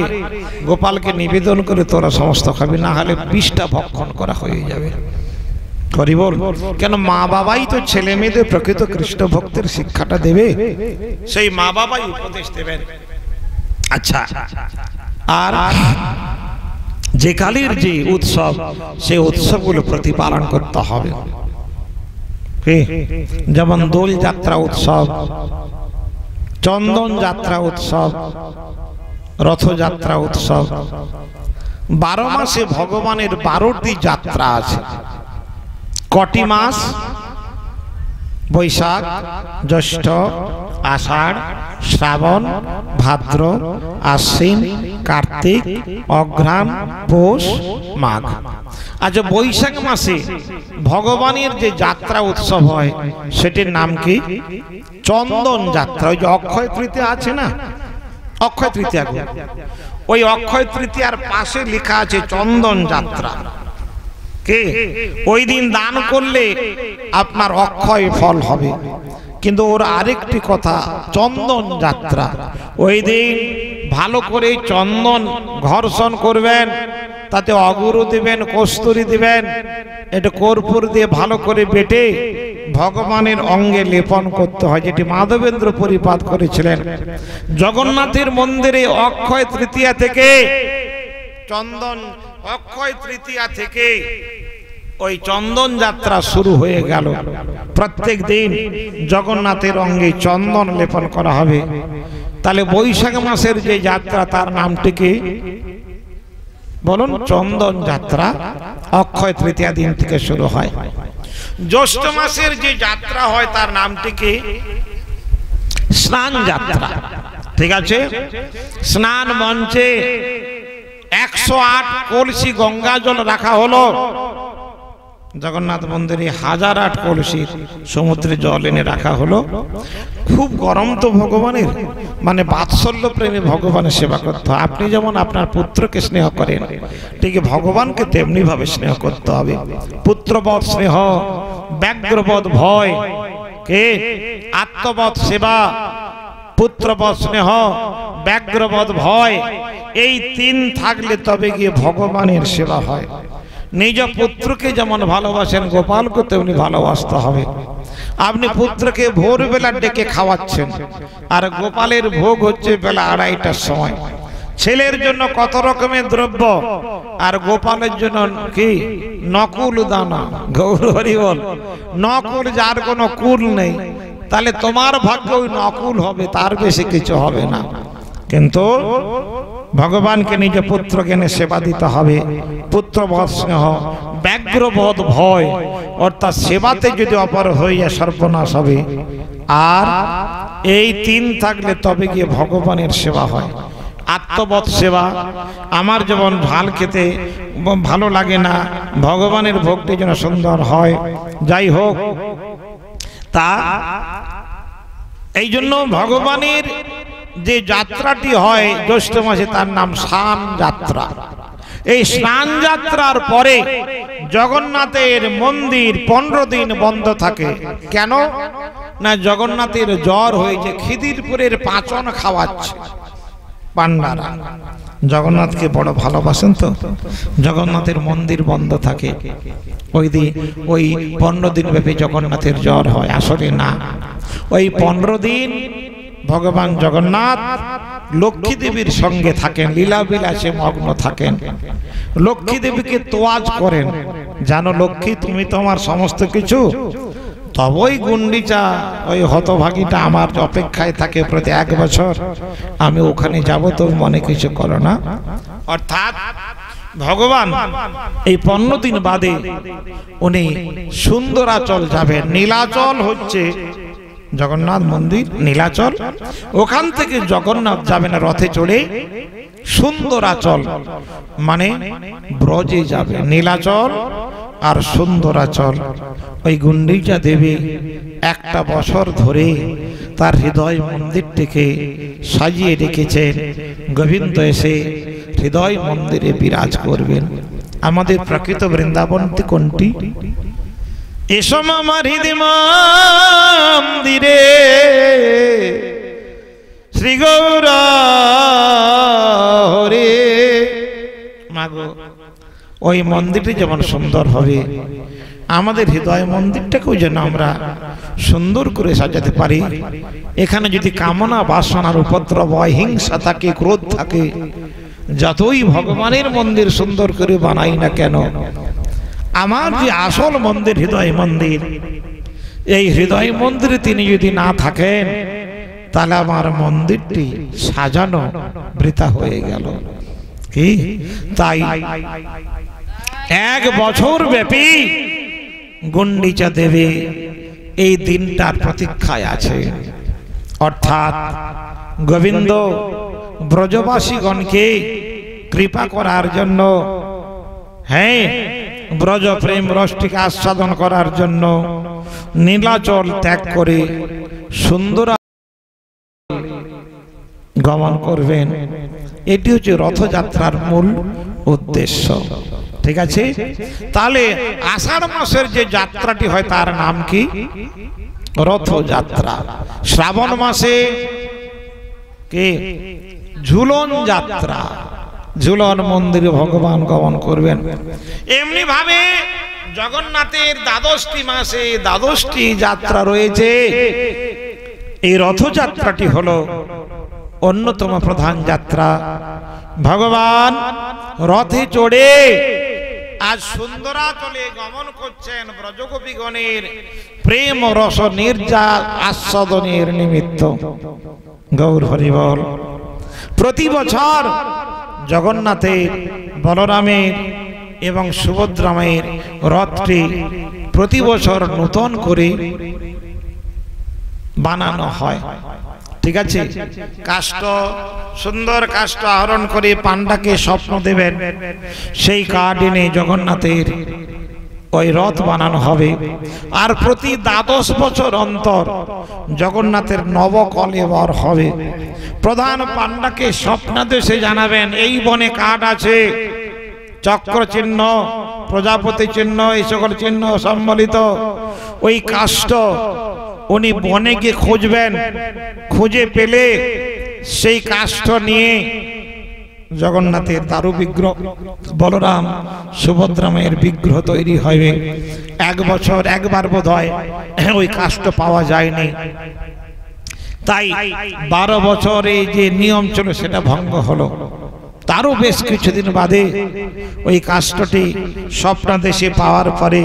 গোপালকে নিবেদন করে তোরা সমস্ত খাবি, না হলে 20টা ভক্ষণ করা হয়ে যাবে। হরি বল। কেন? মা বাবাই তো ছেলে মেয়েদের প্রকৃত কৃষ্ণ ভক্তের শিক্ষাটা দেবে, সেই মা বাবাই উপদেশ দেবেন। আচ্ছা, আর যে কালের যে উৎসব, সেই উৎসবগুলো প্রতিপালন করতে হবে। যেমন দোল যাত্রা উৎসব, চন্দন যাত্রা উৎসব, রথযাত্রা উৎসব। 12 মাসে ভগবানের 12টি যাত্রা আছে। কটি মাস? বৈশাখ, জ্যৈষ্ঠ, আষাঢ়, শ্রাবণ, ভাদ্র, আশ্বিন, কার্তিক, অঘ্রাণ, পৌষ, মাঘ। আচ্ছা, বৈশাখ মাসে ভগবানের যে যাত্রা উৎসব হয় সেটির নাম কি? চন্দন যাত্রা। ওই যে অক্ষয় তৃতীয়া আছে না, অক্ষয় তৃতীয়া, ওই অক্ষয় তৃতীয়ার পাশে লেখা আছে চন্দন যাত্রা। কে? ওই দিন দান করলে আপনার অক্ষয় ফল হবে। কিন্তু ওর আরেকটি কথা, চন্দন যাত্রা, ওই দিন ভালো করে চন্দন ঘর্ষণ করবেন, তাতে অগুরু দিবেন, কস্তুরী দিবেন, এটা কর্পূর দিয়ে ভালো করে বেটে ভগবানের অঙ্গে লেপন করতে হয়, যেটি মাধবেন্দ্র পরিপাত করেছিলেন। জগন্নাথের মন্দিরে অক্ষয় তৃতীয়া থেকে চন্দন, অক্ষয় তৃতীয়া থেকে ওই চন্দন যাত্রা শুরু হয়ে গেল। প্রত্যেক দিন জগন্নাথের অঙ্গে চন্দন লেপন করা হবে। তাহলে বৈশাখ মাসের যে যাত্রা তার নামটি কি বলুন? চন্দন যাত্রা। অক্ষয় তৃতীয়া দিন থেকে শুরু হয়। জ্যৈষ্ঠ মাসের যে যাত্রা হয় তার নামটি কি? স্নান যাত্রা। ঠিক আছে? স্নান মঞ্চে 108 কলসি গঙ্গা জল রাখা হলো। জগন্নাথ মন্দিরে 1008 কলসি সমুদ্রে জল এনে রাখা হলো। খুব গরম তো ভগবানের, মানে বাৎসল্য প্রেমে ভগবানের সেবা করতে হয়। আপনি যেমন আপনার পুত্রকে স্নেহ করেন, ঠিক ভগবানকে তেমনি ভাবে স্নেহ করতে হবে। পুত্রবৎ স্নেহ, ব্যাঘ্রবৎ ভয়, কে? আত্মবৎ সেবা, পুত্রবৎ স্নেহ, ব্যাঘ্রবৎ ভয়, এই 3 থাকলে তবে গিয়ে ভগবানের সেবা হয়। নিজ পুত্রকে যেমন ভালোবাসেন, গোপালকে তেমনি ভালোবাসতে হবে। আপনি পুত্রকে ভোরবেলা ডেকে খাওয়াচ্ছেন, আর গোপালের ভোগ হচ্ছে বেলা 2:30টার সময়। ছেলের জন্য কত রকমের দ্রব্য, আর গোপালের জন্য কি? নকুল দানা। গৌর হরি বল। নকুল, যার কোনো কুল নেই। তাহলে তোমার ভাগ্য ওই নকুল হবে, তার বেশি কিছু হবে না। কিন্তু ভগবানকে নিজ পুত্রকে এনে সেবা দিতে হবে। পুত্রবৎ স্নেহ, ব্যাঘ্রবৎ ভয়, অর্থাৎ সেবাতে যদি অপর হয়ে যায় সর্বনাশ হবে। আর এই 3 থাকলে তবে গিয়ে ভগবানের সেবা হয়। আত্মবৎ সেবা, আমার যেমন ঝাল খেতে ভালো লাগে না, ভগবানের ভোগটি যেন সুন্দর হয়। যাই হোক, তা এই জন্য ভগবানের যে যাত্রাটি হয় জ্যৈষ্ঠ মাসে তার নাম স্নান যাত্রা। এই স্নান যাত্রার পরে জগন্নাথের মন্দির 15 দিন বন্ধ থাকে। কেন না? জগন্নাথের জ্বর হয়েছে, খিদিরপুরের পাচন খাওয়াচ্ছে পান্ডারা। জগন্নাথকে বড় ভালোবাসেন তো, জগন্নাথের মন্দির বন্ধ থাকে। ওই 15 দিন ব্যাপী জগন্নাথের জ্বর হয়। আসলে না, ওই 15 দিন ভগবান জগন্নাথ লক্ষ্মী দেবীর সঙ্গে থাকেন, লীলা বিলাসে মগ্ন থাকেন। লক্ষ্মী দেবীকে তোয়াজ করেন, জানো লক্ষ্মী তুমি তো আমার সমস্ত কিছু। তবই গুন্ডিচা, ওই হতভাগীটা আমার অপেক্ষায় থাকে প্রতি 1 বছর, আমি ওখানে যাব, তো মনে কিছু করো না। অর্থাৎ ভগবান এই 15 দিন বাদে উনি সুন্দরাচল যাবেন। নীলাচল হচ্ছে জগন্নাথ মন্দির, নীলাচল। ওখান থেকে জগন্নাথ যাবেন রথে চড়ে সুন্দরাচল, মানে ব্রজে যাবে। নীলাচল আর সুন্দরাচল, ওই গুন্ডিচা দেবী 1টা বছর ধরে তার হৃদয় মন্দিরটিকে সাজিয়ে রেখেছেন। গোবিন্দ এসে হৃদয় মন্দিরে বিরাজ করবেন। আমাদের প্রকৃত বৃন্দাবনটি কোনটি? এসো আমার হৃদয় মন্দিরে শ্রী গৌর হরে। মাগো, ওই মন্দিরটি যেমন সুন্দর হবে, আমাদের হৃদয় মন্দিরটাকেও যেন আমরা সুন্দর করে সাজাতে পারি। এখানে যদি কামনা বাসনার উপদ্রব হয়, হিংসা থাকে, ক্রোধ থাকে, যতই ভগবানের মন্দির সুন্দর করে বানাই না কেন, আমার যে আসল মন্দির হৃদয় মন্দির, এই হৃদয় মন্দিরে তিনি যদি না থাকেন তাহলে আমার মন্দিরটি সাজানো বৃথা হয়ে গেল। কি তাই 1 বছর ব্যাপী গুন্ডিচা দেবী এই দিনটার প্রতীক্ষায় আছে। অর্থাৎ গোবিন্দ ব্রজবাসীগণকে কৃপা করার জন্য, হ্যাঁ, ব্রজ প্রেম রসটিকে আস্বাদন করার জন্য নীলাচল ত্যাগ করে সুন্দর গমন করবেন। এটি হচ্ছে রথযাত্রার মূল উদ্দেশ্য। ঠিক আছে, তাহলে আষাঢ় মাসের যে যাত্রাটি হয় তার নাম কি? রথযাত্রা। শ্রাবণ মাসে কি? ঝুলন যাত্রা। ঝুলন মন্দিরে ভগবান গমন করবেন। এমনি ভাবে জগন্নাথের দ্বাদশটি মাসে দ্বাদশটি যাত্রা রয়েছে। এই রথযাত্রাটি হলো অন্যতম প্রধান যাত্রা। ভগবান রথে চড়ে আজ সুন্দরাচলে গমন করছেন ব্রজগোপীগণের প্রেম রস নির্যাস আস্বাদনের নিমিত্ত। গৌর হরি বল। প্রতি বছর জগন্নাথের, বলরামের এবং সুভদ্রামের রথটি প্রতি বছর নূতন করে বানানো হয়। ঠিক আছে, কাষ্ঠ, সুন্দর কাষ্ঠ আহরণ করে পান্ডাকে স্বপ্ন দেবেন, সেই কাঠ এনে জগন্নাথের ওই রথ বানানো হবে। আর প্রতি 12 বছর অন্তর জগন্নাথের নবকলেবর হবে। প্রধান পান্ডাকে স্বপ্নাদেশে জানাবেন, এই বনে কাঠ আছে, চক্র চিহ্ন, প্রজাপতি চিহ্ন, এই সকল চিহ্ন সম্বলিত ওই কাষ্ঠ উনি বনে গিয়ে খুঁজবেন। খুঁজে পেলে সেই কাষ্ঠ নিয়ে জগন্নাথের দারু বিগ্রহ, বলরাম সুভদ্রামের বিগ্রহ তৈরি হবে। 1 বছর একবার বোধ হয় ওই কাষ্ঠ পাওয়া যায়নি, তাই 12 বছরে যে নিয়ম ছিল সেটা ভঙ্গ হলো। তারও বেশ কিছুদিন বাদে ওই কাষ্ঠটি স্বপ্নাদেশে পাওয়ার পরে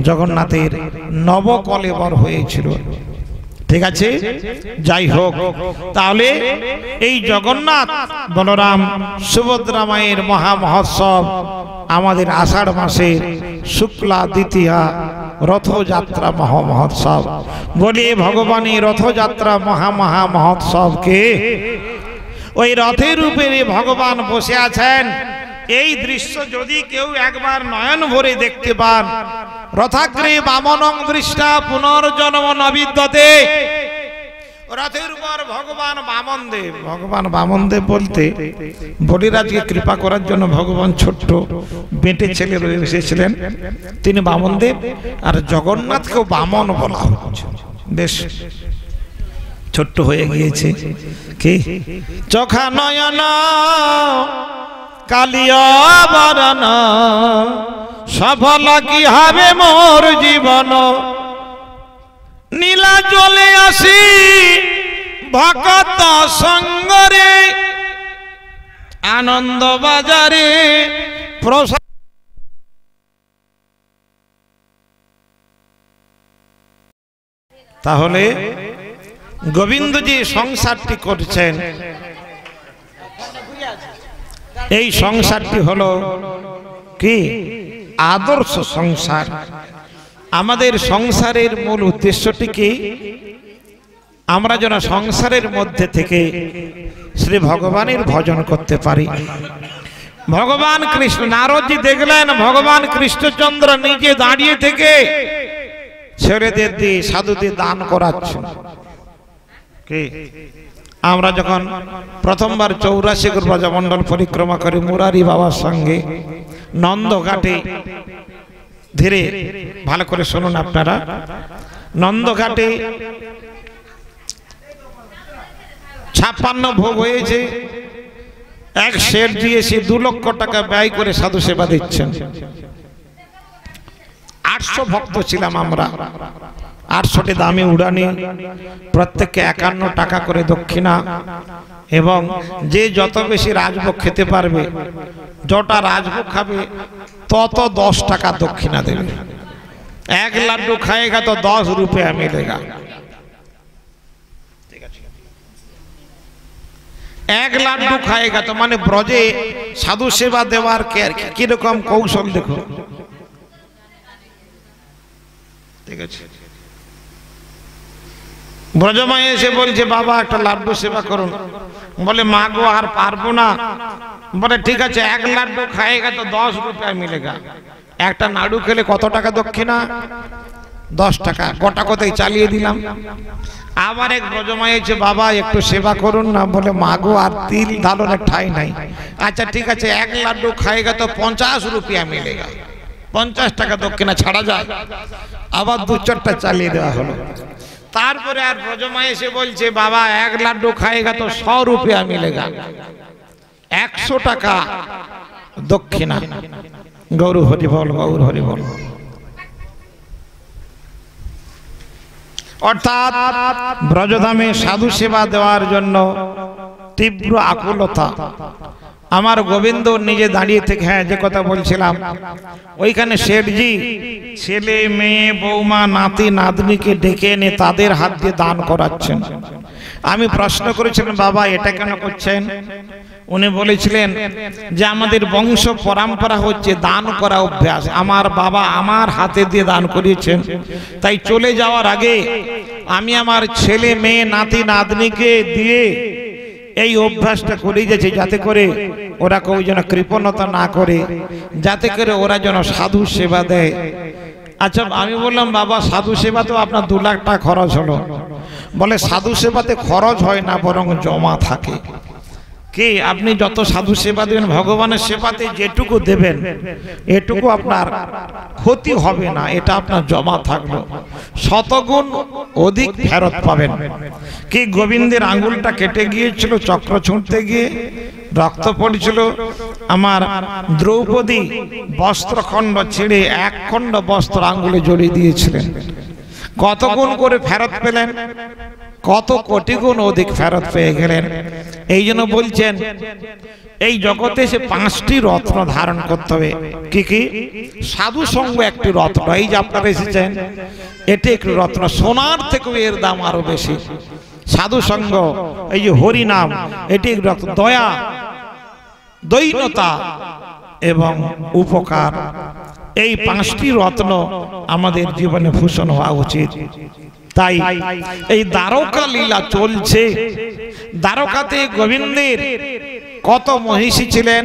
জগন্নাথের নবকলেবর হয়েছিল। ঠিক আছে, যাই হোক, তাহলে এই জগন্নাথ বলরাম সুভদ্রা মায়ের মহা মহোৎসব আমাদের আষাঢ় মাসে শুক্লা দ্বিতীয়া রথযাত্রা মহা মহোৎসব বলে ভগবানের রথযাত্রা মহা মহা মহোৎসবকে ওই রথের উপরে ভগবান বসে আছেন। এই দৃশ্য যদি কেউ একবার নয়ন ভরে দেখতে পান, রথাগ্রে বামনং দৃষ্টা পুনর্জন্ম নবিদ্যতে। রথের উপর ভগবান বামনদেব, ভগবান বামনদেব বলতে বলিরাজকে কৃপা করার জন্য ভগবান ছোট্ট বেটে ছেলে রয়ে এসেছিলেন, তিনি বামনদেব। আর জগন্নাথকেও বামন বলা হচ্ছে, বেশ ছোট্ট হয়ে গিয়েছে। কি চোখা নয়ন কালিয়া বরণ, সফল কি হবে মোর জীবন। নীলা চলে আসি ভকত সঙ্গরে, আনন্দ বাজারে প্রসাদ। তাহলে গোবিন্দ যে সংসারটি করছেন, এই সংসারটি হলো কি? আদর্শ সংসার। আমাদের সংসারের মূল উদ্দেশ্যটি কি? আমরা যেন সংসারের মধ্যে থেকে শ্রী ভগবানের ভজন করতে পারি। ভগবান কৃষ্ণ, নারদজি দেখলেন ভগবান কৃষ্ণচন্দ্র নিজে দাঁড়িয়ে থেকে ছেলেদের দিয়ে সাধুদের দান করাচ্ছেন। কি আমরা যখন প্রথমবার 84 গুর ব্রজমণ্ডল পরিক্রমা করে মুরারি বাবার সঙ্গে নন্দঘাটে, ধীরে ভালো করে শুনুন আপনারা, নন্দঘাটে 56 ভোগ হয়েছে। এক শেঠ দিয়ে সে 2 লক্ষ টাকা ব্যয় করে সাধু সেবা দিচ্ছেন। 800 ভক্ত ছিলাম আমরা, 800টি দামি উড়ানি, প্রত্যেককে 51 টাকা করে দক্ষিণা, এবং যে যত বেশি রাজভোগ খেতে পারবে, যটা রাজভোগ খাবে তত 10 টাকা দক্ষিণা দেবে। 1 লাড্ডু খাएगा तो 10 रुपया मिलेगा। এক লাড্ডু খায়গা, তো মানে ব্রজে সাধু সেবা দেওয়ার কিরকম কৌশল দেখো। ঠিক আছে, ব্রজমাই এসে বলছে বাবা একটা লাড্ডু সেবা করুন। বলে মা গো আর পারবো না। বলে ঠিক আছে, এক লাড্ডু খায়গা তো 10 রুপিয়া মিলেগা। একটা নাড়ু খেলে কত টাকা দক্ষিণা? 10 টাকা। গোটা কথাই চালিয়ে দিলাম। আবার এক ব্রজমাই এসে বাবা একটু সেবা করুন না। বলে মা গো আর তিল ধারণের ঠাই নাই। আচ্ছা ঠিক আছে, এক লাড্ডু খায়গা তো 50 রুপিয়া মিলেগা। 50 টাকা দক্ষিণা ছাড়া যায়। আবার 2-4টা চালিয়ে দেওয়া হলো। তারপরে আর ব্রজমাই এসে বলছে বাবা এক লাড্ডু খায়গা তো 100 রুপিয়া মিলেগা। 100 টাকা দক্ষিণা। গৌর হরি বল, গৌর হরি বল। অর্থাৎ ব্রজধামে সাধু সেবা দেওয়ার জন্য তীব্র আকুলতা। আমার গোবিন্দ নিজে দাঁড়িয়ে থেকে, হ্যাঁ যে কথা বলছিলাম, ওইখানে শেঠজি ছেলে মেয়ে বৌমা নাতি নাতনিকে ডেকে এনে তাদের হাত দিয়ে দান করাচ্ছেন। আমি প্রশ্ন করেছিলাম বাবা এটা কেন করছেন? উনি বলেছিলেন যে আমাদের বংশ পরম্পরা হচ্ছে দান করা অভ্যাস। আমার বাবা আমার হাতে দিয়ে দান করিয়েছেন, তাই চলে যাওয়ার আগে আমি আমার ছেলে মেয়ে নাতি নাতনিকে দিয়ে এই অভ্যাসটা করে যাচ্ছে, যাতে করে ওরা কেউ যেন কৃপণতা না করে, যাতে করে ওরা যেন সাধু সেবা দেয়। আচ্ছা আমি বললাম বাবা সাধু সেবা তো আপনার 2 লাখ টাকা খরচ হলো। বলে সাধু সেবাতে খরচ হয় না, বরং জমা থাকে। কি আপনি যত সাধু সেবা দেবেন, ভগবানের সেবাতে যেটুকু দেবেন এটুকু আপনার ক্ষতি হবে না, এটা আপনার জমা থাকলো, শতগুণ অধিক ফেরত পাবেন। কি গোবিন্দের আঙ্গুলটা কেটে গিয়েছিল চক্র ছুঁড়তে গিয়ে, রক্ত পড়ছিল। আমার দ্রৌপদী বস্ত্রখণ্ড ছিঁড়ে 1 খণ্ড বস্ত্র আঙ্গুলে জড়িয়ে দিয়েছিলেন। কত গুণ করে ফেরত পেলেন? কত কোটি গুণ অধিক ফেরত পেয়ে গেলেন। এই জন্য বলছেন এই জগতে সে 5টি রত্ন ধারণ করতে হবে। কি কি? সাধু সঙ্গ একটি রত্ন। এই যে আপনারা এসেছেন এটি একটি রত্ন, সোনার থেকে এর দাম আরো বেশি। সাধু সঙ্গ, এই যে হরি নাম, এটি রত্ন। দয়া, দৈন্যতা এবং উপকার, এই 5টি রত্ন আমাদের জীবনে ভূষণ হওয়া উচিত। তাই এই দ্বারকা লীলা চলছে। দ্বারকাতে গোবিন্দের কত মহিষী ছিলেন?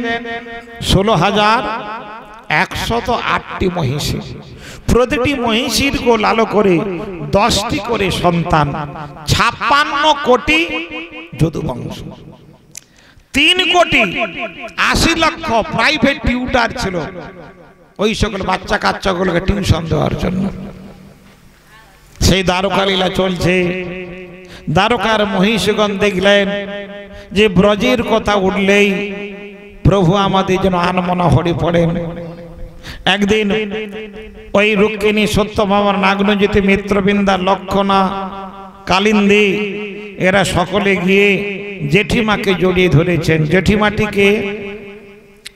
16,108টি মহিষী। প্রতিটি মহিষীর গোলালো করে 10টি করে সন্তান, 56 কোটি যদুবংশ, 3,80,00,000 প্রাইভেট টিউটার ছিল ওই সকল বাচ্চা কাচ্চাগুলোকে টিউশন দেওয়ার জন্য। সেই দ্বারকা লীলা চলছে। দ্বারকার মহিষগণ দেখলেন যে ব্রজের কথা উঠলেই প্রভু আমাদের যেন আনমনা হরি পড়েন। একদিন ওই রুক্মিণী, সত্যভামার, নাগনজিতে, মিত্রবৃন্দা, লক্ষণা, কালিন্দী এরা সকলে গিয়ে জেঠিমাকে জড়িয়ে ধরেছেন। জেঠিমাটিকে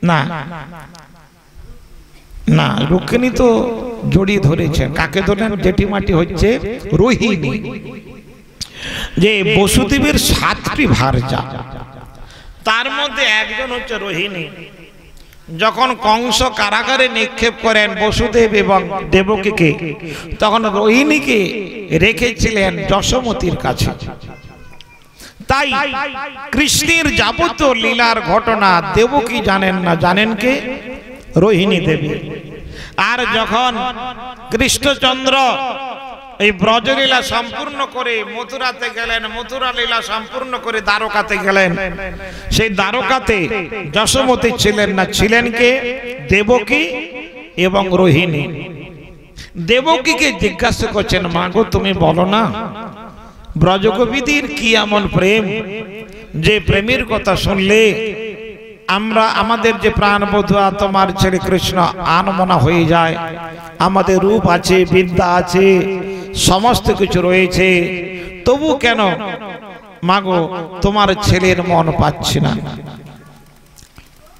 না না রুক্মিণী তো জড়িয়ে ধরেছেন। কাকে ধরেন? জেঠিমাটি হচ্ছে রোহিণী, যে বসুদেবের 7টি ভার্যা, তার মধ্যে একজন হচ্ছে রোহিণী। যখন কংস কারাগারে নিক্ষেপ করেন বসুদেব এবং দেবকীকে, তখন রোহিণীকে রেখেছিলেন যশোমতীর কাছে। তাই কৃষ্ণের যাবতীয় লীলার ঘটনা দেবকী জানেন না, জানেন কে? রোহিণী দেবী। আর যখন কৃষ্ণচন্দ্র এই ব্রজলীলা সম্পূর্ণ করে মথুরাতে গেলেন, মথুরা লীলা সম্পূর্ণ করে দ্বারকাতে গেলেন, সেই দ্বারকাতে যশোমতী ছিলেন না, ছিলেন কে? দেবকী এবং রোহিণী। দেবকীকে জিজ্ঞাসা করছেন, মা গো তুমি বলো না ব্রজগোপীদের কি এমন প্রেম যে প্রেমের কথা শুনলে আমরা আমাদের যে প্রাণবধূ তোমার ছেলে কৃষ্ণ আনমনা হয়ে যায়। আমাদের রূপ আছে, বিদ্যা আছে, সমস্ত কিছু রয়েছে, তবু কেন মাগো তোমার ছেলের মন পাচ্ছি না?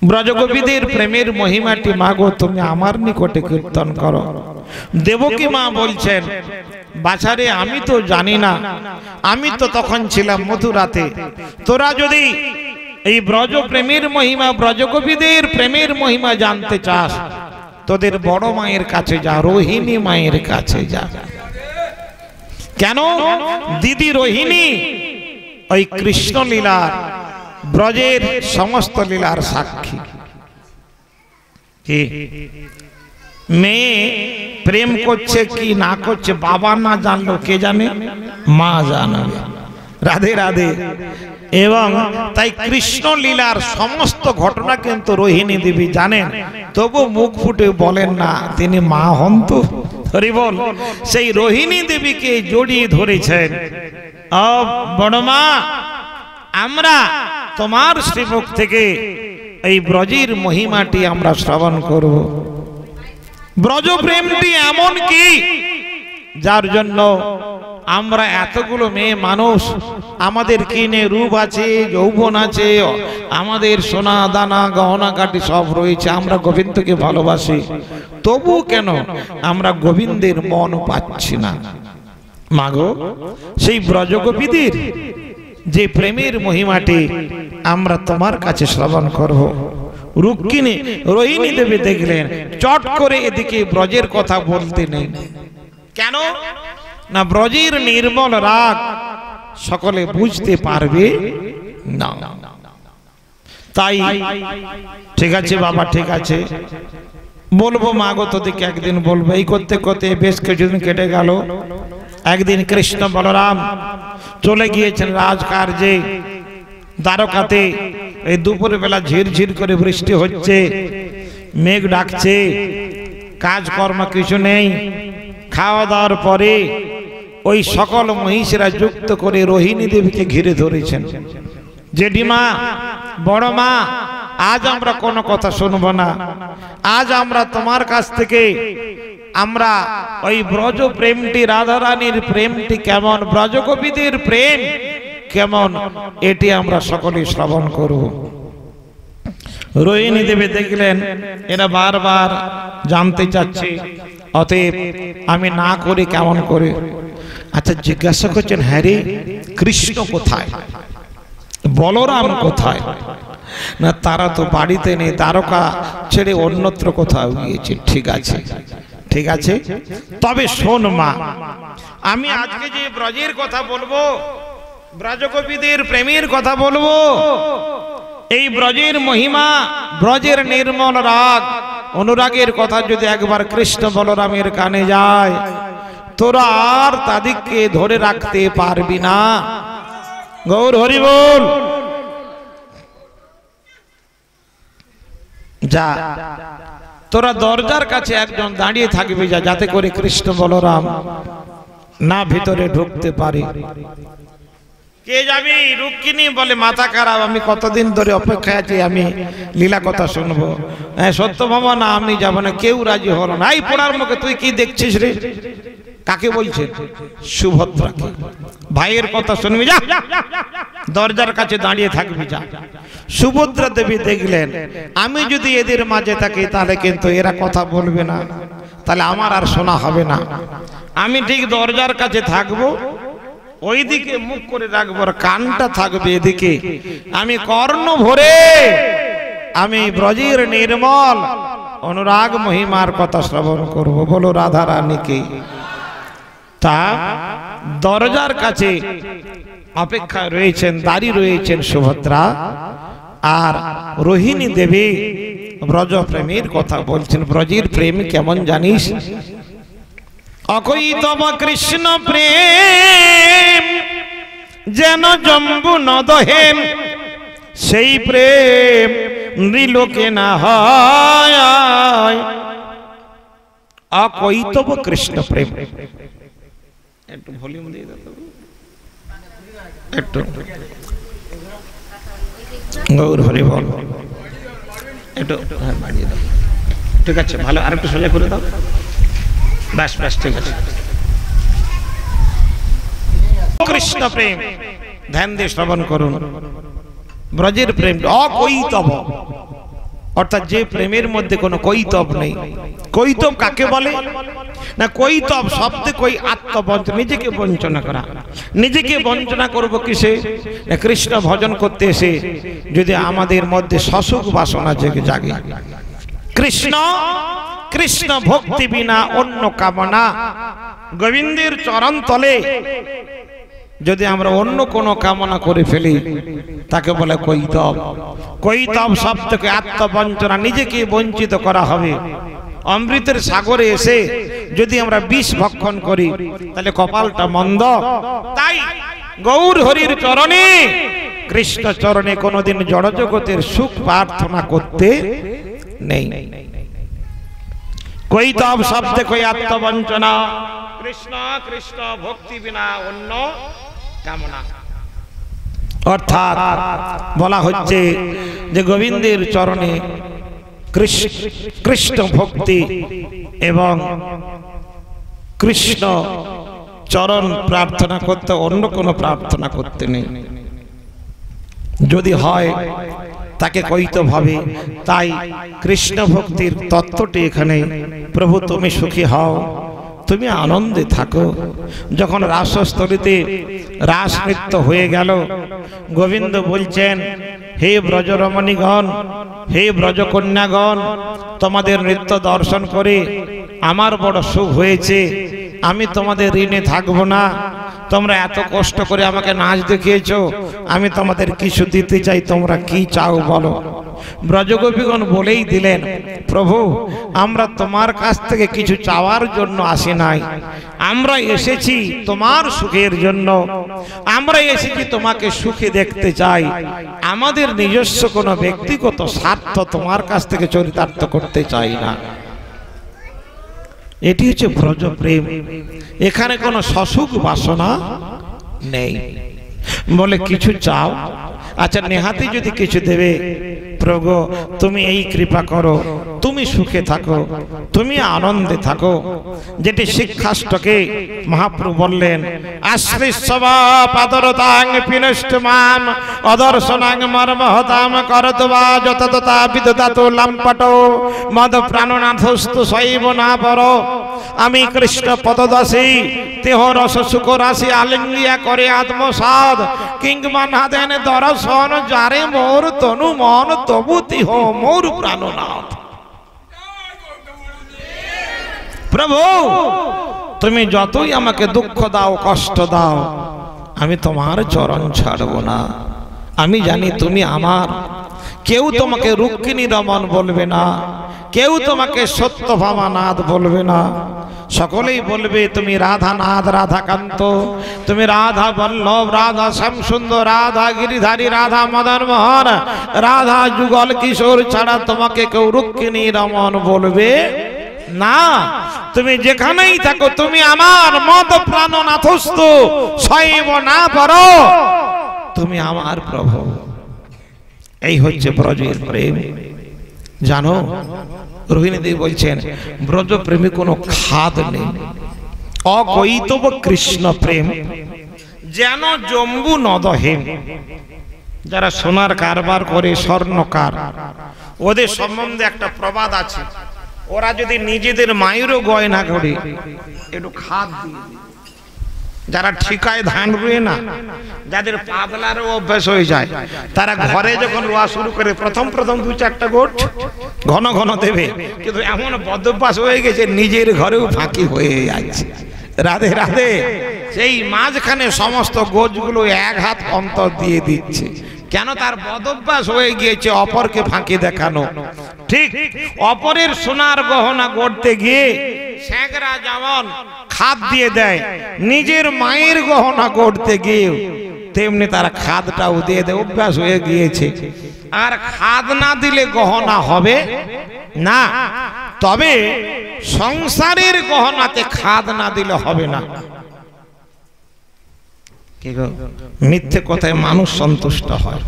ব্রজগোপীদের প্রেমের মহিমাটি মাগো তুমি আমার নিকটে কীর্তন করো। দেবকী মা বলছেন, বাছারে আমি তো জানি না, আমি তো তখন ছিলাম মথুরাতে। তোরা যদি এই ব্রজ প্রেমের মহিমা, ব্রজগোপীদের প্রেমের মহিমা জানতে চাস, তোদের বড় মায়ের কাছে যা, রোহিণী মায়ের কাছে যা। কেন? দিদি রোহিণী ওই কৃষ্ণ লীলার, ব্রজের সমস্ত লীলার সাক্ষী। কি মেয়ে প্রেম করছে কি না করছে বাবা না জানলো কে জানে? মা জানবে। রাধে রাধে। এবং তাই কৃষ্ণ লীলার সমস্ত ঘটনা কিন্তু রোহিণী দেবী জানেন, তবু মুখ ফুটে বলেন না তিনি মা হন তো। হরি বল। সেই রোহিণী দেবীকে জড়িয়ে ধরেছেন, বড় মা আমরা তোমার শ্রীমুখ থেকে এই ব্রজের মহিমাটি আমরা শ্রবণ করব। ব্রজ প্রেমটি এমন কি যার জন্য আমরা এতগুলো মেয়ে মানুষ, আমাদের কিনে রূপ আছে, যৌবন আছে, আমাদের সোনা দানা গহনা কাটি সব রয়েছে, আমরা গোবিন্দকে ভালোবাসি, তবু কেন আমরা গোবিন্দের মন পাচ্ছি না? মাগো, সেই ব্রজগোপীদের যে প্রেমের মহিমাটি আমরা তোমার কাছে শ্রবণ করব। রুক্মিণী রোহিণী দেবী দেখলেন চট করে এদিকে ব্রজের কথা বলতে নেই। কেন না? ব্রজের নির্মল রাগ সকলে বুঝতে পারবে না। তাই ঠিক আছে বাবা, ঠিক আছে বলবো মাগো, তোদেরকে একদিন বলবো। এই করতে করতে বেশ কিছুদিন কেটে গেল। একদিন কৃষ্ণ বলরাম চলে গিয়েছেন রাজকার্যে দ্বারকাতে। এই দুপুর বেলা ঝিরঝির করে বৃষ্টি হচ্ছে, মেঘ ডাকছে, কাজকর্ম কিছু নেই। খাওয়া দাওয়ার পরে ওই সকল মহিষীরা যুক্ত করে রোহিণী দেবীকে ঘিরে ধরেছেন। জেঠিমা, বড় মা, আজ আমরা কোনো কথা শুনবো না। আজ আমরা তোমার কাছ থেকে আমরা ওই ব্রজ প্রেমটি, রাধারানীর প্রেমটি কেমন, ব্রজগোপীদের প্রেম কেমন, এটি আমরা সকলে শ্রবণ করব। রোহিণী দেবী দেখলেন এরা বারবার জানতে চাচ্ছে, অতএব আমি না করে কেমন করে। আচ্ছা জিজ্ঞাসা করছেন, হ্যাঁ রে কৃষ্ণ কোথায়, বলরাম কোথায়? না তারা তো বাড়িতে নেই, দ্বারকা ছেড়ে অন্যত্র কোথাও গিয়েছে। ঠিক আছে, ঠিক আছে, তবে শোন মা, আমি আজকে যে ব্রজের কথা বলবো, ব্রজগোপীদের প্রেমের কথা বলবো, এই ব্রজের মহিমা, ব্রজের নির্মল রাগ অনুরাগের কথা যদি একবার কৃষ্ণ বলরামের কানে যায়, তোরা আর তাদেরকে ধরে রাখতে পারবি না। গৌর হরি বল। যা, তোরা দরজার কাছে একজন দাঁড়িয়ে থাকবি, যা, যাতে করে কৃষ্ণ বলরাম না ভিতরে ঢুকতে পারে। কে যাবি? রুক্মিণী বলে মাথা খারাপ, আমি কতদিন ধরে অপেক্ষায় আছি, আমি লীলা কথা শুনবো। সত্যভামা না আমি যাব না। কেউ রাজি হলো না। এই পোড়ার মুখে তুই কি দেখছিস রে? কাকে বলছেন? সুভদ্রাকে। ভাইয়ের কথা শুনবি, যা দরজার কাছে দাঁড়িয়ে থাকবি, যা। সুভদ্রা দেবী দেখলেন আমি যদি এদের মাঝে থাকি তাহলে কিন্তু এরা কথা বলবে না, তাহলে আমার আর শোনা হবে না। আমি ঠিক দরজার কাছে থাকবো, ওইদিকে মুখ করে রাখবো, কানটা থাকবে এদিকে। আমি কর্ণ ভরে আমি ব্রজের নির্মল অনুরাগ মহিমার কথা শ্রবণ করব। বলো রাধা রানীকে। তা দরজার কাছে অপেক্ষা রয়েছেন, দাঁড়িয়ে রয়েছেন সুভদ্রা আর রোহিণী দেবী ব্রজ প্রেমের কথা বলছেন। ব্রজের প্রেম কেমন জানিস? অকই তব কৃষ্ণ প্রেম যেন জম্বু নদহেম, সেই প্রেম নৃলোকে না হয়। অকই তব কৃষ্ণ প্রেম, একটু ভলিউম দিয়ে দাও, একটু গৌর হরি বল, একটু বাড়িয়ে দাও। ঠিক আছে, ভালো, আর একটু সোজা করে দাও। ব্যাস ব্যাস, ঠিক আছে। কৃষ্ণ প্রেম ধ্যান দিয়ে শ্রবণ করুন। ব্রজের প্রেম অকৈতব, অর্থাৎ যে প্রেমের মধ্যে কোনো কৈতব নেই। কৈতব কাকে বলে না, কৈতব শব্দে কই আত্মবঞ্চনা, নিজেকে বঞ্চনা করা। নিজেকে বঞ্চনা করব কিসে না, কৃষ্ণ ভজন করতে এসে যদি আমাদের মধ্যে সসুখ বাসনা জাগে, কৃষ্ণ কৃষ্ণ ভক্তি বিনা অন্য কামনা, গোবিন্দের চরণ তলে যদি আমরা অন্য কোনো কামনা করে ফেলি তাকে বলে কৈতব। কৈতব শব্দকে আত্মবঞ্চনা, নিজেকে বঞ্চিত করা হবে। অমৃতের সাগরে এসে যদি আমরা বিষ ভক্ষণ করি তাহলে কপালটা মন্দ। তাই গৌর হরির চরণে, কৃষ্ণ চরণে কোনোদিন জড় জগতের সুখ প্রার্থনা করতে নেই। কৈতব শব্দে কই আত্মবঞ্চনা, কৃষ্ণ কৃষ্ণ ভক্তি বিনা অন্য কামনা। অর্থাৎ বলা হচ্ছে যে গোবিন্দের চরণে কৃষ্ণ ভক্তি এবং কৃষ্ণ চরণ প্রার্থনা করতে, অন্য কোনো প্রার্থনা করতে নেই। যদি হয় তাকে কৈতব হবে। তাই কৃষ্ণ ভক্তির তত্ত্বটি এখানে, প্রভু তুমি সুখী হও, তুমি আনন্দে থাকো। যখন রাসস্থলীতে রাস নৃত্য হয়ে গেল, গোবিন্দ বলছেন, হে ব্রজরমণীগণ, হে ব্রজকন্যাগণ, তোমাদের নৃত্য দর্শন করে আমার বড় সুখ হয়েছে। আমি তোমাদের ঋণে থাকবো না। তোমরা এত কষ্ট করে আমাকে নাচ দেখিয়েছো, আমি তোমাদের কিছু দিতে চাই, তোমরা কি চাও বলো। ব্রজগোপীগণ বলেই দিলেন, প্রভু আমরা তোমার কাছ থেকে কিছু চাওয়ার জন্য আসি নাই, আমরা এসেছি তোমার সুখের জন্য। আমরা এসেছি তোমাকে সুখে দেখতে চাই। আমাদের নিজস্ব কোনো ব্যক্তিগত স্বার্থ তোমার কাছ থেকে চরিতার্থ করতে চাই না। এটি হচ্ছে ব্রজ প্রেম। এখানে কোনো সসুখ বাসনা নেই। বলে কিছু চাও, আচ্ছা নেহাতি যদি কিছু দেবে, প্রভু তুমি এই কৃপা করো, তুমি সুখে থাকো, তুমি আনন্দে থাকো। যেটি শিক্ষাষ্টকে মহাপ্রভু বললেন, আশ্রিসবা পাদরতাং পিনষ্টমাম অদর্শনাং মর্মহতাম করতবা যতততা বিদদাতো লম্পটো মদ প্রাণনাথস্তু শৈব না পর। আমি কৃষ্ণ পদদাসী, দেহ রস সুখ রাশি আলিঙ্গিয়া করে আত্মসাদ, কিংবা না দেন দর্শন যারে মোর তনু মন তবু তিহ মোর প্রাণনাথ। প্রভু তুমি যতই আমাকে দুঃখ দাও, কষ্ট দাও, আমি তোমার চরণ ছাড়ব না। আমি জানি তুমি আমার। কেউ তোমাকে রুক্মিণী রমন বলবে না, কেউ তোমাকে সত্যভামানাথ বলবে না। সকলেই বলবে তুমি রাধানাথ, রাধাকান্ত, তুমি রাধা বল্লভ, রাধা শ্যামসুন্দর, রাধা গিরিধারী, রাধা মদন মোহন, রাধা যুগল কিশোর ছাড়া তোমাকে কেউ রুক্মিণী রমন বলবে না। তুমি যেখানেই থাকো তুমি আমার। মদ প্রাণনাথস্থ শৈব না পারো, তুমি আমার প্রভু। এই হচ্ছে ব্রজের প্রেম। জানো রোহিণী দেবী বলছেন, ব্রজ প্রেমে কোনো খাদ নেই। অকৈতব কৃষ্ণ প্রেম যেন জম্বু নদহেম। যারা সোনার কারবার করে, স্বর্ণকার, ওদের সম্বন্ধে একটা প্রবাদ আছে, ওরা যদি নিজেদের মায়েরও গয়না করে একটু খাদ দিয়ে, যারা ঠিকায় ধান রুয়ে না, যাদের পাগলারও অভ্যাস হয়ে যায়, তারা ঘরে যখন রোয়া শুরু করে প্রথম প্রথম 2-4টা গোট ঘন ঘন দেবে, কিন্তু এমন বদভ্যাস হয়ে গেছে নিজের ঘরেও ফাঁকি হয়ে যাচ্ছে। রাধে রাধে। সেই মাঝখানে সমস্ত গোছগুলো এক হাত অন্তর দিয়ে দিচ্ছে। কেন? তার বদভ্যাস হয়ে গিয়েছে অপরকে ফাঁকি দেখানো। ঠিক অপরের সোনার গহনা গড়তে গিয়ে শেখরা যেমন খাদ দিয়ে দেয়, নিজের মায়ের গহনা গড়তে গিয়ে তেমনি তার খাদটাও দিয়ে দেয়। অভ্যাস হয়ে গিয়েছে। আর খাদ না দিলে গহনা হবে না। তবে সংসারের গহনাতে খাদ না দিলে হবে না। মিথ্যে কথায় মানুষ সন্তুষ্ট হয়।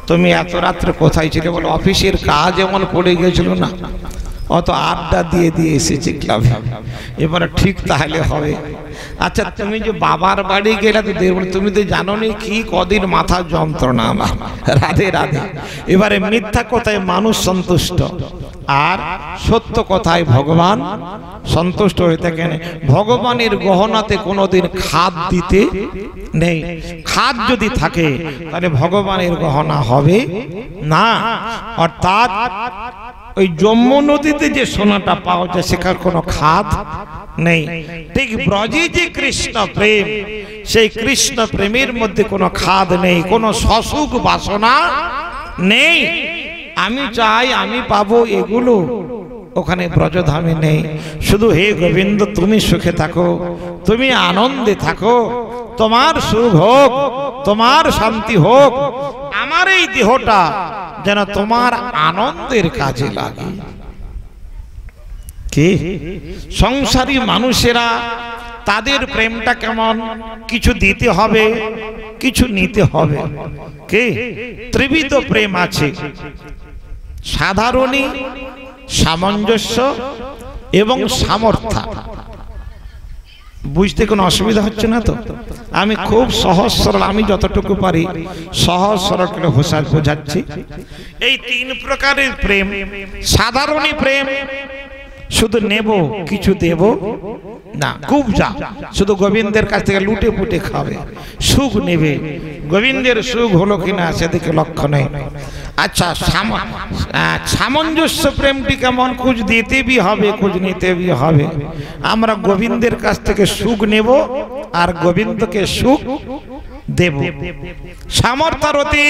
তুমি এত রাত্রে কোথায় ছিলে? বলে অফিসের কাজ এমন পড়ে গেছিল না, অত আড্ডা দিয়ে দিয়ে এসেছে ক্লাবে, এবারে ঠিক তাহলে হবে। আচ্ছা তুমি যে বাবার বাড়ি গেলে তো দেব, তুমি তো জানো নি কি কদিন মাথা যন্ত্রণা আমার, রাধে রাধে। এবারে মিথ্যা কথায় মানুষ সন্তুষ্ট, আর সত্য কথায় ভগবান সন্তুষ্ট হয়ে থাকেন। ভগবানের গহনাতে কোনোদিন খাদ দিতে নেই, খাদ যদি থাকে তাহলে ভগবানের গহনা হবে না। অর্থাৎ ওই যমুনা নদীতে যে সোনাটা পাওয়া যায় সেখানে কোনো খাদ নেই। ঠিক ব্রজে যে কৃষ্ণ প্রেম, সেই কৃষ্ণ প্রেমের মধ্যে কোনো খাদ নেই, কোনো সসুখ বাসনা নেই। আমি চাই আমি পাবো এগুলো ওখানে ব্রজধামে নেই। শুধু হে গোবিন্দ তুমি সুখে থাকো, তুমি আনন্দে থাকো, তোমার সুখ হোক, তোমার শান্তি হোক, আমার এই দেহটা যেন তোমার আনন্দের কাজে লাগে। কি সংসারী মানুষেরা তাদের প্রেমটা কেমন, কিছু দিতে হবে কিছু নিতে হবে। কি ত্রিবিধ প্রেম আছে, সাধারণী, সামঞ্জস্য এবং সামর্থ্য। বুঝতে কোনো অসুবিধা হচ্ছে না তো? আমি খুব সহজ সরল, আমি যতটুকু পারি সহজ সরল করে বোঝাচ্ছি। এই তিন প্রকারের প্রেম। সাধারণী প্রেম, শুধু নেব কিছু দেব না, খুব যা শুধু গোবিন্দের কাছ থেকে লুটে পুটে খাবে, সুখ নেবে, গোবিন্দের সুখ হলো কিনা সেদিকে লক্ষ্য নেই। আচ্ছা সামঞ্জস্য প্রেমটি কেমন, কুछ দিতে भी হবে कुछ নিতে भी হবে। আমরা গোবিন্দের কাছ থেকে সুখ নেব আর গোবিন্দকে সুখ দেব। সামর্থ্যরতি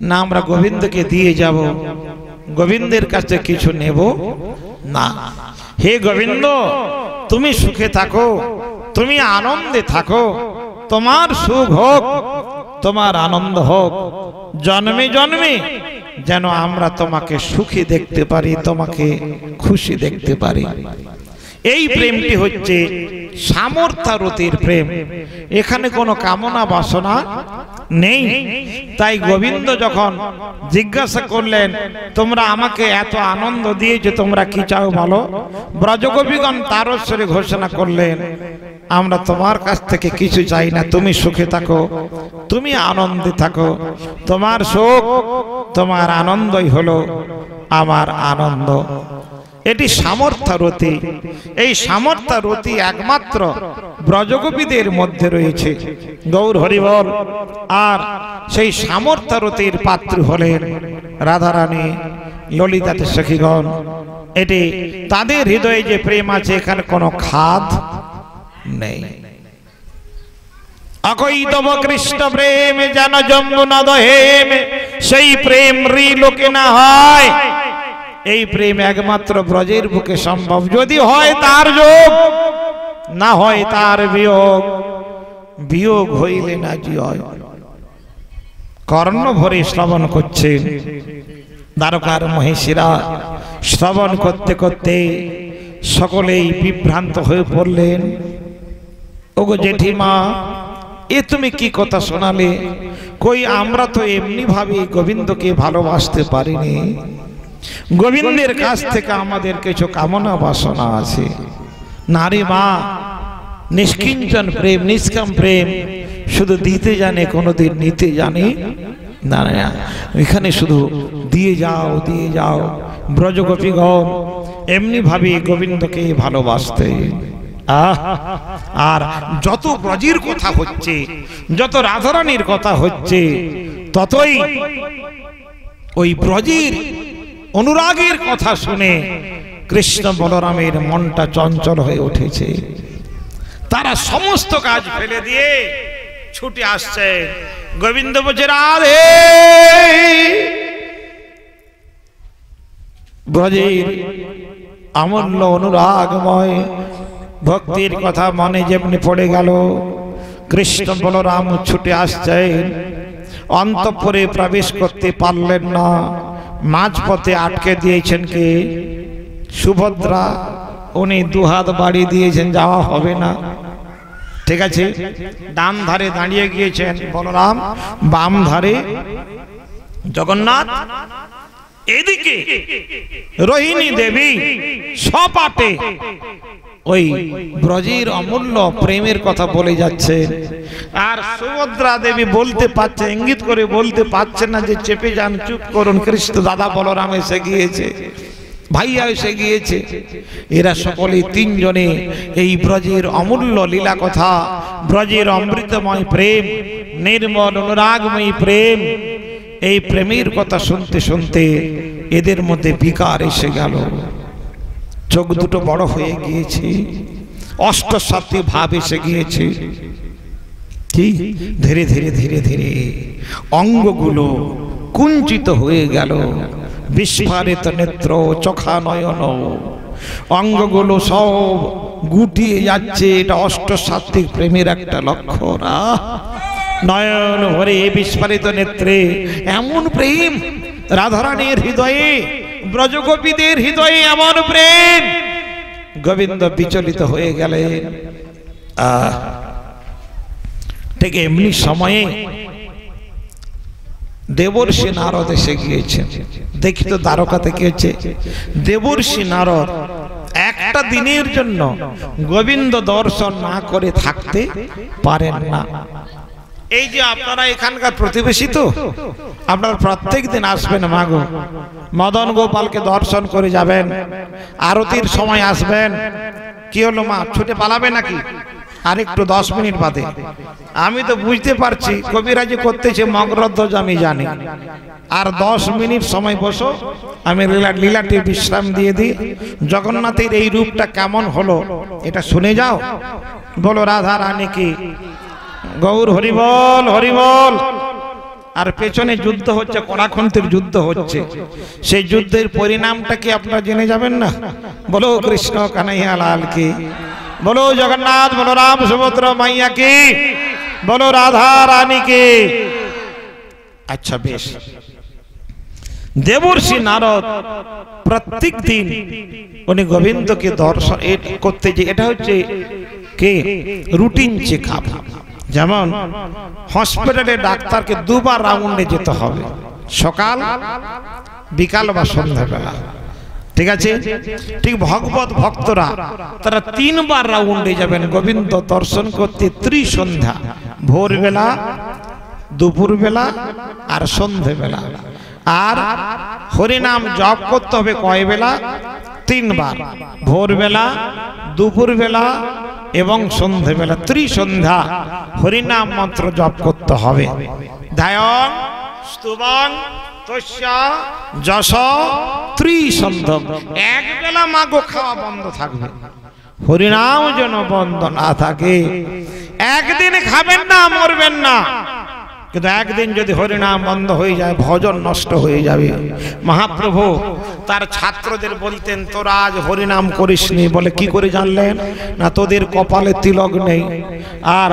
না, আমরা গোবিন্দকে দিয়ে যাব, গোবিন্দের কাছে কিছু নেব না। হে গোবিন্দ তুমি সুখে থাকো, তুমি আনন্দে থাকো, তোমার সুখ হোক, তোমার আনন্দ হোক, জন্মে জন্মে যেন আমরা তোমাকে সুখী দেখতে পারি, তোমাকে খুশি দেখতে পারি। এই প্রেমটি হচ্ছে সামর্থ্যরতির প্রেম। এখানে কোনো কামনা বাসনা নেই। তাই গোবিন্দ যখন জিজ্ঞাসা করলেন তোমরা আমাকে এত আনন্দ দিয়েছো, তোমরা কি চাও বলো? ব্রজগোপীগণ তারস্বরে ঘোষণা করলেন আমরা তোমার কাছ থেকে কিছু চাই না, তুমি সুখে থাকো, তুমি আনন্দে থাকো, তোমার সুখ তোমার আনন্দই হলো আমার আনন্দ। এটি সামর্থ্যরতি। এই সামর্থ্যরতি একমাত্র ব্রজগোপীদের মধ্যে রয়েছে। গৌর হরিবল। আর সেই সামর্থ্যরতির পাত্র হলেন রাধারানী, ললিতাতে সখীগণ। এটি তাদের হৃদয়ে যে প্রেম আছে, এখানে কোনো খাদ নেই। অকৈতব কৃষ্ণ প্রেম যেন যমুনা দহেম, সেই প্রেম লোকে না হয়। এই প্রেম একমাত্র ব্রজের বুকে সম্ভব। যদি হয় তার যোগ, না হয় তার বিয়োগ। বিয়োগ হইলে না জয়। কর্ণ ভরে শ্রবণ করছেন দ্বারকার মহিষীরা। শ্রবণ করতে করতে সকলেই বিভ্রান্ত হয়ে পড়লেন। ওগো জেঠিমা, এ তুমি কি কথা শোনালে? কই আমরা তো এমনি ভাবে গোবিন্দকে ভালোবাসতে পারিনি। গোবিন্দের কাছ থেকে আমাদের কিছু কামনা বাসনা আছে। নারী মা, নিষ্কিঞ্চন প্রেম, নিষ্কাম প্রেম শুধু দিতে জানে, কোনোদিন নিতে জানে না। এখানে শুধু দিয়ে যাও দিয়ে যাও। ব্রজগোপীগণ এমনি ভাবে গোবিন্দকে ভালোবাসতে। আর যত ব্রজের কথা হচ্ছে, যত রাধারানীর কথা হচ্ছে, ততই ওই ব্রজের অনুরাগের কথা শুনে কৃষ্ণ বলরামের মনটা চঞ্চল হয়ে উঠেছে। তারা সমস্ত কাজ ফেলে দিয়ে ছুটে আসছে। গোবিন্দ বলছে রাধে। ব্রজের অমূল্য অনুরাগময় ভক্তির কথা মনে যেমনি পড়ে গেল, কৃষ্ণ বলরাম ছুটে আসছেন। অন্তঃপুরে প্রবেশ করতে পারলেন না। মাঝপথে আটকে দিয়েছেন কে? সুভদ্রা। উনি দুহাত বাড়ি দিয়েছেন, যাওয়া হবে না। ঠিক আছে, ডান ধারে দাঁড়িয়ে গিয়েছেন বলরাম, বাম ধারে জগন্নাথ। এদিকে এদিকে রোহিণী দেবী সপাটে ওই ব্রজের অমূল্য প্রেমের কথা বলে যাচ্ছে, আর সুভদ্রা দেবী বলতে পারছে, ইঙ্গিত করে বলতে পারছে না যে চেপে যান, চুপ করুন, কৃষ্ণ দাদা বলরাম এসে গিয়েছে, ভাইয়া এসে গিয়েছে। এরা সকলে তিনজনে এই ব্রজের অমূল্য লীলা কথা, ব্রজের অমৃতময় প্রেম, নির্মল অনুরাগময় প্রেম, এই প্রেমের কথা শুনতে শুনতে এদের মধ্যে বিকার এসে গেল। চোখ দুটো বড় হয়ে গিয়েছে, অষ্টসাত্ত্বিক ভাব এসে গিয়েছে। কি ধীরে ধীরে ধীরে ধীরে অঙ্গগুলো কুঞ্চিত হয়ে গেল, বিস্ফারিত নেত্র, চোখা নয়ন, অঙ্গগুলো সব গুটিয়ে যাচ্ছে। এটা অষ্টসাত্ত্বিক প্রেমের একটা লক্ষণ। নয়ন ভরে বিস্ফারিত নেত্রে এমন প্রেম, রাধারানীর হৃদয়ে, ব্রজগোপীদের হৃদয়ে এমন প্রেম। গোবিন্দ বিচলিত হয়ে গেলেন। ঠিক এমনি সময়ে দেবর্ষি নারদ এসে গিয়েছেন। দেখি তো দ্বারকাতে কি হচ্ছে। দেবর্ষি নারদ একটা দিনের জন্য গোবিন্দ দর্শন না করে থাকতে পারেন না। এই যে আপনারা এখানকার প্রতিবেশী, তো আপনারা প্রত্যেক দিন আসবেন মাগো, মদন গোপালকে দর্শন করে যাবেন, আরতির সময় আসবেন। কি হলো মা, ছুটে পালাবে নাকি? আর একটু 10 মিনিট বাদে। আমি তো বুঝতে পারছি কবিরাজি করতেছে মগরধ্বজ, আমি জানি। আর 10 মিনিট সময় বসো, আমি লীলাটি বিশ্রাম দিয়ে দিই। জগন্নাথের এই রূপটা কেমন হলো এটা শুনে যাও। বলো রাধা রানী কি, গৌর হরিবল হরিবল। আর পেছনে যুদ্ধ হচ্ছে, কড়াখন্তির যুদ্ধ হচ্ছে। সেই যুদ্ধের পরিণামটা কি আপনারা জেনে যাবেন না? বলো কৃষ্ণ কানাইয়া লাল কি, বলো জগন্নাথ বলরাম সুভদ্রা মাইয়া কি, বলো রাধা রানী কি। আচ্ছা বেশ। দেবর্ষি নারদ প্রত্যেক দিন উনি গোবিন্দকে দর্শন করতে, যে এটা হচ্ছে কে রুটিন চেক আপ। যেমন হসপিটালে ডাক্তারকে 2 বার রাউন্ডে যেতে হবে, সকাল, বিকাল বা সন্ধ্যাবেলা। ঠিক আছে? ঠিক ভগবত ভক্তরা তারা 3 বার রাউন্ডে যাবেন গোবিন্দ দর্শন করতে। ত্রিসন্ধ্যা, ভোরবেলা, দুপুরবেলা আর সন্ধ্যাবেলা। আর হরিনাম জপ করতে হবে কয় বেলা? 3 বার, ভোরবেলা, দুপুরবেলা এবং সন্ধ্যাবেলা। ত্রিসন্ধ্যা হরিনাম মন্ত্র জপ করতে হবে। ধায়ং স্তুবং তস্যা যশ ত্রিসন্ধ্যা। এক বেলা মাগো খাওয়া বন্ধ থাকবে, হরিনাম যেন বন্ধ না থাকে। একদিন খাবেন না, মরবেন না, কিন্তু একদিন যদি হরিনাম বন্ধ হয়ে যায় ভজন নষ্ট হয়ে যাবে। মহাপ্রভু তার ছাত্রদের বলতেন, তোরা আজ হরিনাম করিসনি। বলে কি করে জানলেন? না তোদের কপালে তিলক নেই, আর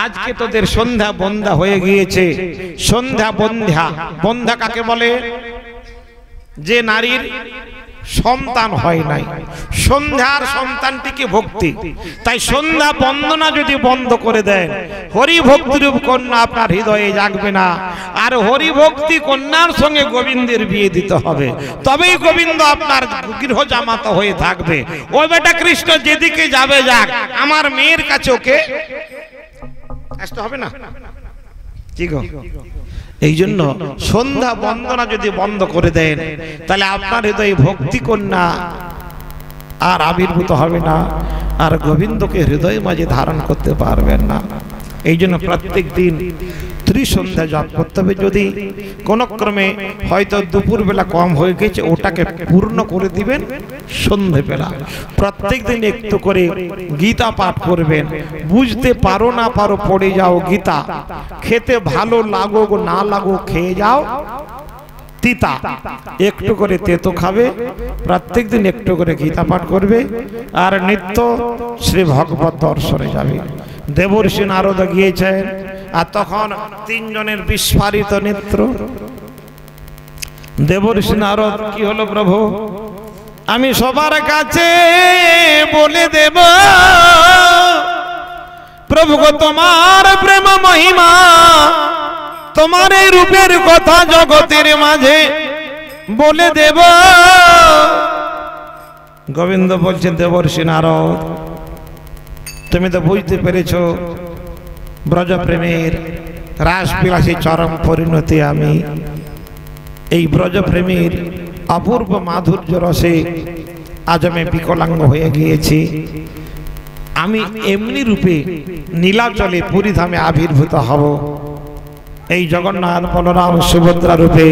আজকে তোদের সন্ধ্যা বন্ধা হয়ে গিয়েছে। সন্ধ্যা বন্ধা, বন্ধা কাকে বলে? যে নারীর সন্তান হয় নাই, সন্ধ্যার সন্তানটিকে ভক্তি। তাই সন্ধ্যা বন্দনা যদি বন্ধ করে দেন, হরি ভক্তিরূপ কন্যা আপনার হৃদয়ে জাগবে না। আর হরি ভক্তি কন্যার সঙ্গে গোবিন্দের বিয়ে দিতে হবে, তবেই গোবিন্দ আপনার গৃহ জামাতা হয়ে থাকবে। ওই বেটা কৃষ্ণ যেদিকে যাবে যাক, আমার মেয়ের কাছে ওকে আসতে হবে না। কি গো? এই জন্য সন্ধ্যা বন্দনা যদি বন্ধ করে দেন, তাহলে আপনার হৃদয়ে ভক্তি কন্যা আর আবির্ভূত হবে না, আর গোবিন্দকে হৃদয়ে মাঝে ধারণ করতে পারবেন না। এই জন্য প্রত্যেক দিন ত্রিসন্ধ্যা জপ করতে হবে। যদি কোনো ক্রমে হয়তো দুপুরবেলা কম হয়ে গেছে, ওটাকে পূর্ণ করে দিবেন সন্ধ্যেবেলা। প্রত্যেক দিন একটু করে গীতা পাঠ করবেন। বুঝতে পারো না পারো পড়ে যাও গীতা, খেতে ভালো লাগুক না লাগুক খেয়ে যাও তিতা, একটু করে তেতো খাবে। প্রত্যেক দিন একটু করে গীতা পাঠ করবে, আর নিত্য শ্রী ভগবত দর্শনে যাবে। দেবর্ষি নারদ গিয়েছেন, আর তখন 3 জনের বিস্ফারিত নেত্র। দেবর্ষি নারদ, কি হলো প্রভু? আমি সবার কাছে বলে দেব প্রভু গো তোমার প্রেম মহিমা, তোমার এই রূপের কথা জগতের মাঝে বলে দেব। গোবিন্দ বলছেন দেবর্ষি নারদ, তুমি তো বুঝতে পেরেছ ব্রজপ্রেমের রাসবিলাসী চরম পরিণতি আমি। এই ব্রজপ্রেমের অপূর্ব মাধুর্য রসে আজ আমি বিকলাঙ্গ হয়ে গিয়েছি। আমি এমনি রূপে নীলাচলে পুরীধামে আবির্ভূত হব। এই জগন্নাথ বলরাম সুভদ্রা রূপে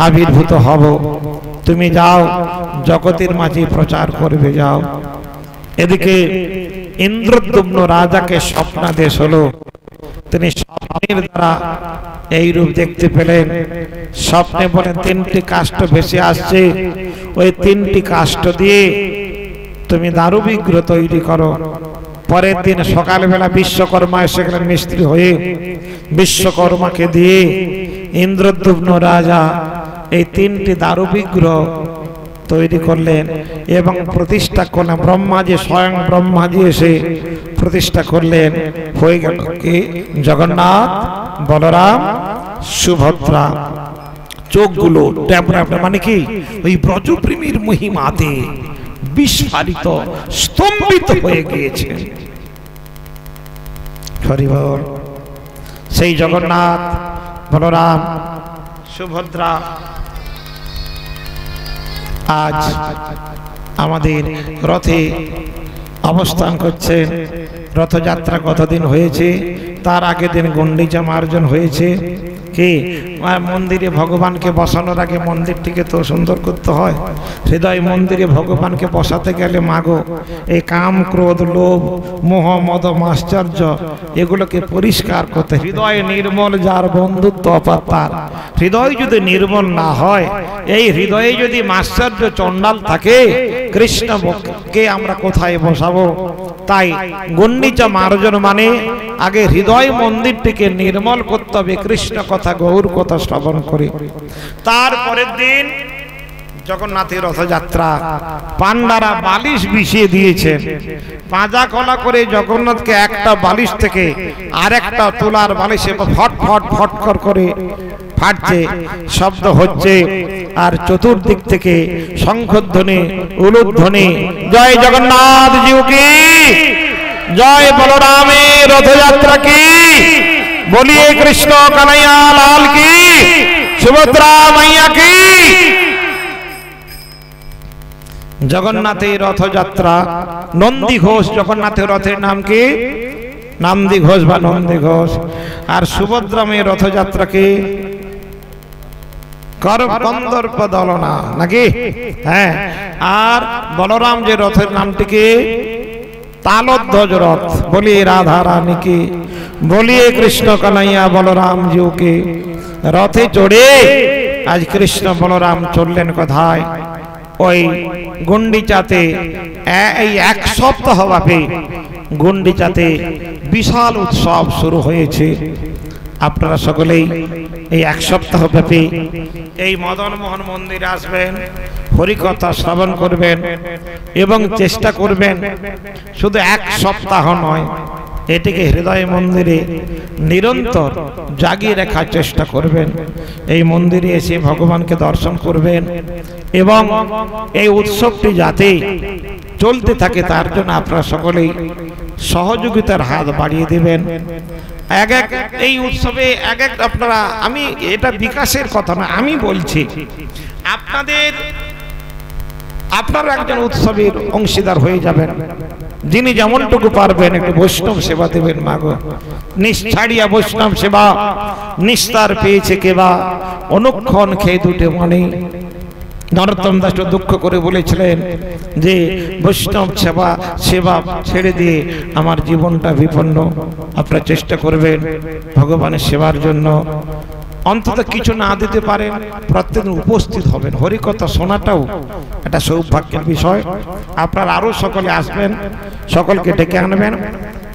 আবির্ভূত হব। তুমি যাও জগতের মাঝে প্রচার করবে, যাও। এদিকে ইন্দ্রদ্যুম্ন রাজাকে স্বপ্নাদেশ হলো। তিনি স্বপ্নের দ্বারা এই রূপ দেখতে পেলেন। স্বপ্নে বলে 3টি কাষ্ঠ ভেসে আসছে, ওই 3টি কাষ্ঠ দিয়ে তুমি দারু বিগ্রহ তৈরি করো। পরের দিন সকালবেলা বিশ্বকর্মা এসে গেলেন মিস্ত্রি হয়ে। বিশ্বকর্মাকে দিয়ে ইন্দ্রদ্যুম্ন রাজা এই 3টি দারু বিগ্রহ তৈরি করলেন এবং প্রতিষ্ঠা করলেন। ব্রহ্মাজি, স্বয়ং ব্রহ্মাজি এসে প্রতিষ্ঠা করলেন। হয়ে গেল কি জগন্নাথ বলরাম সুভদ্রা। চোখগুলো মানে কি ওই ব্রজপ্রেমীর মহিমাতে বিস্ফারিত, স্তম্ভিত হয়ে গিয়েছে। হরিবল। সেই জগন্নাথ বলরাম সুভদ্রা আজ আমাদের রথে অবস্থান করছেন। রথযাত্রা কতদিন হয়েছে? তার আগের দিন গুন্ডিচা মার্জন হয়েছে। কি মন্দিরে ভগবানকে বসানোর আগে মন্দিরটিকে তো সুন্দর করতে হয়। হৃদয় মন্দিরে ভগবানকে বসাতে গেলে মাগো এই কাম, ক্রোধ, লোভ, মোহ, মদ, মাশ্চর্য এগুলোকে পরিষ্কার করতে। হৃদয় নির্মল যার বন্ধুত্ব অপার। হৃদয় যদি নির্মল না হয়, এই হৃদয়ে যদি মাশ্চর্য চণ্ডাল থাকে, কৃষ্ণকে আমরা কোথায় বসাবো? তাই গুন্ডিচা মার্জন মানে আগে হৃদয় মন্দিরটিকে নির্মল করতে হবে, কৃষ্ণ কথা, গৌর কথা শ্রবণ করে। তারপরের দিন জগন্নাথের রথযাত্রা। পান্ডারা বালিশ বিছিয়ে দিয়েছেন। পাঁজা কলা করে জগন্নাথকে একটা বালিশ থেকে আরেকটা তোলার বালিশে ফট ফট ফটকর করে ফাটছে, শব্দ হচ্ছে। আর চতুর্দিক থেকে শঙ্খধ্বনি, উলুধ্বনি। জয় জগন্নাথ জিউ কি, জয় বলরামের রথযাত্রা কি, বলিয়ে কৃষ্ণ কানাইয়া লাল কি, সুভদ্রা মাইয়া কি। জগন্নাথের রথযাত্রা। নন্দী ঘোষ জগন্নাথের রথের নাম কি? নন্দী ঘোষ বা নন্দী ঘোষ। আর সুভদ্রা মেয়ের রথযাত্রাকে কন্দর্প দলনা নাকি? হ্যাঁ। আর বলরাম যে রথের নামটিকে তালধ্বজ রথ। বলিয়ে রাধা রানী কি, বলিয়ে কৃষ্ণ কানাইয়া বলরাম জিউকে। রথে চড়ে আজ কৃষ্ণ বলরাম চললেন কোথায়? ওই গুন্ডিচাতে। এই 1 সপ্তাহ ব্যাপী গুন্ডিচাতে বিশাল উৎসব শুরু হয়েছে। আপনারা সকলেই এই 1 সপ্তাহ ব্যাপী এই মদন মোহন মন্দিরে আসবেন, হরিকথা শ্রবণ করবেন এবং চেষ্টা করবেন শুধু 1 সপ্তাহ নয়, এটিকে হৃদয় মন্দিরে নিরন্তর জাগিয়ে রাখার চেষ্টা করবেন। এই মন্দিরে এসে ভগবানকে দর্শন করবেন এবং এই উৎসবটি যাতে চলতে থাকে তার জন্য আপনারা সকলেই সহযোগিতার হাত বাড়িয়ে দেবেন। এই উৎসবে আপনারা, আমি এটা বিকাশের কথা না, আমি বলছি আপনারা একজন উৎসবের অংশীদার হয়ে যাবেন। যিনি যেমনটুকু পারবেন একটু বৈষ্ণব সেবা দেবেন। মাগো নিষ্ঠাড়িয়া বৈষ্ণব সেবা, নিস্তার পেয়েছে কেবা, অনুক্ষণ খেয়ে দুটে মনে। নরোত্তম দাস দুঃখ করে বলেছিলেন যে বৈষ্ণব সেবা ছেড়ে দিয়ে আমার জীবনটা বিপন্ন। আপনারা চেষ্টা করবেন ভগবানের সেবার জন্য। অন্তত কিছু না দিতে পারেন, প্রত্যেকদিন উপস্থিত হবেন। হরিকথা শোনাটাও একটা সৌভাগ্যের বিষয়। আপনারা আরো সকলে আসবেন, সকলকে ডেকে আনবেন।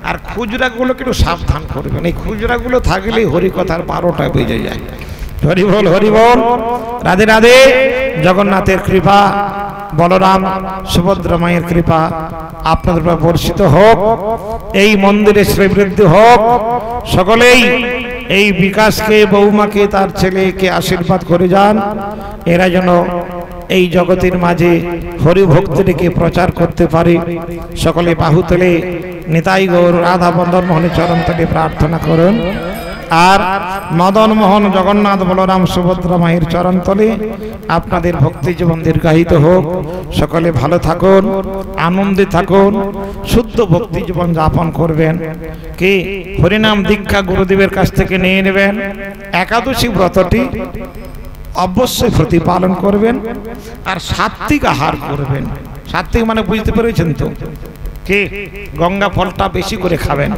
আর খুচরাগুলো একটু সাবধান করবেন। এই খুচরাগুলো থাকলেই হরিকথার 12টা বেজে যায়। হরি বল, হরি বল, রাধে রাধে। জগন্নাথের কৃপা, বলরাম সুভদ্রা মায়ের কৃপা আপনাদের উপর বর্ষিত হোক। এই মন্দিরে শ্রীবৃদ্ধি হোক। সকলেই এই বিকাশকে, বৌমাকে, তার ছেলেকে আশীর্বাদ করে যান। এরা যেন এই জগতের মাঝে হরিভক্তিকে প্রচার করতে পারে। সকলে বাহু তুলে নিতাই গৌর রাধা বন্দন মোহনের চরণ থেকে প্রার্থনা করুন। আর মদন মোহন, জগন্নাথ, বলরাম, সুভদ্রা মায়ের চরণ তলে আপনাদের ভক্তি জীবন দীর্ঘায়িত হোক। সকলে ভালো থাকুন, আনন্দে থাকুন, শুদ্ধ ভক্তি জীবন যাপন করবেন। কি হরিনাম দীক্ষা গুরুদেবের কাছ থেকে নিয়ে নেবেন। একাদশী ব্রতটি অবশ্যই প্রতিপালন করবেন আর সাত্বিক আহার করবেন। সাত্বিক মানে বুঝতে পেরেছেন তো? কি গঙ্গা ফলটা বেশি করে খাবেন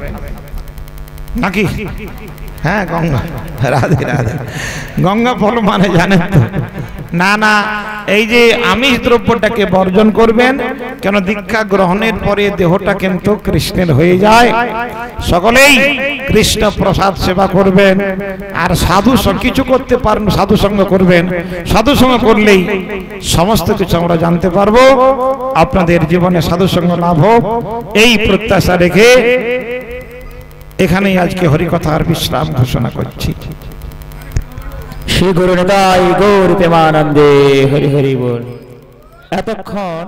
নাকি? হ্যাঁ, গঙ্গা, রাধে রাধে। গঙ্গা ফল মানে জানেন তো? না না, এই যে আমিষ দ্রব্যটাকে বর্জন করবেন, কেন দীক্ষা গ্রহণের পরে দেহটা কিন্তু কৃষ্ণের হয়ে যায়। সকলেই কৃষ্ণ প্রসাদ সেবা করবেন আর সাধু কিছু করতে পারেন, সাধু সঙ্গ করবেন। সাধু সঙ্গ করলেই সমস্ত কিছু আমরা জানতে পারবো। আপনাদের জীবনে সাধু সঙ্গ লাভ হোক, এই প্রত্যাশা রেখে এখানেই আজকে হরিকথার বিশ্রাম ঘোষণা করছি। শ্রী গুরু নিতাই গৌর প্রেমানন্দে হরি হরি বল। এতক্ষণ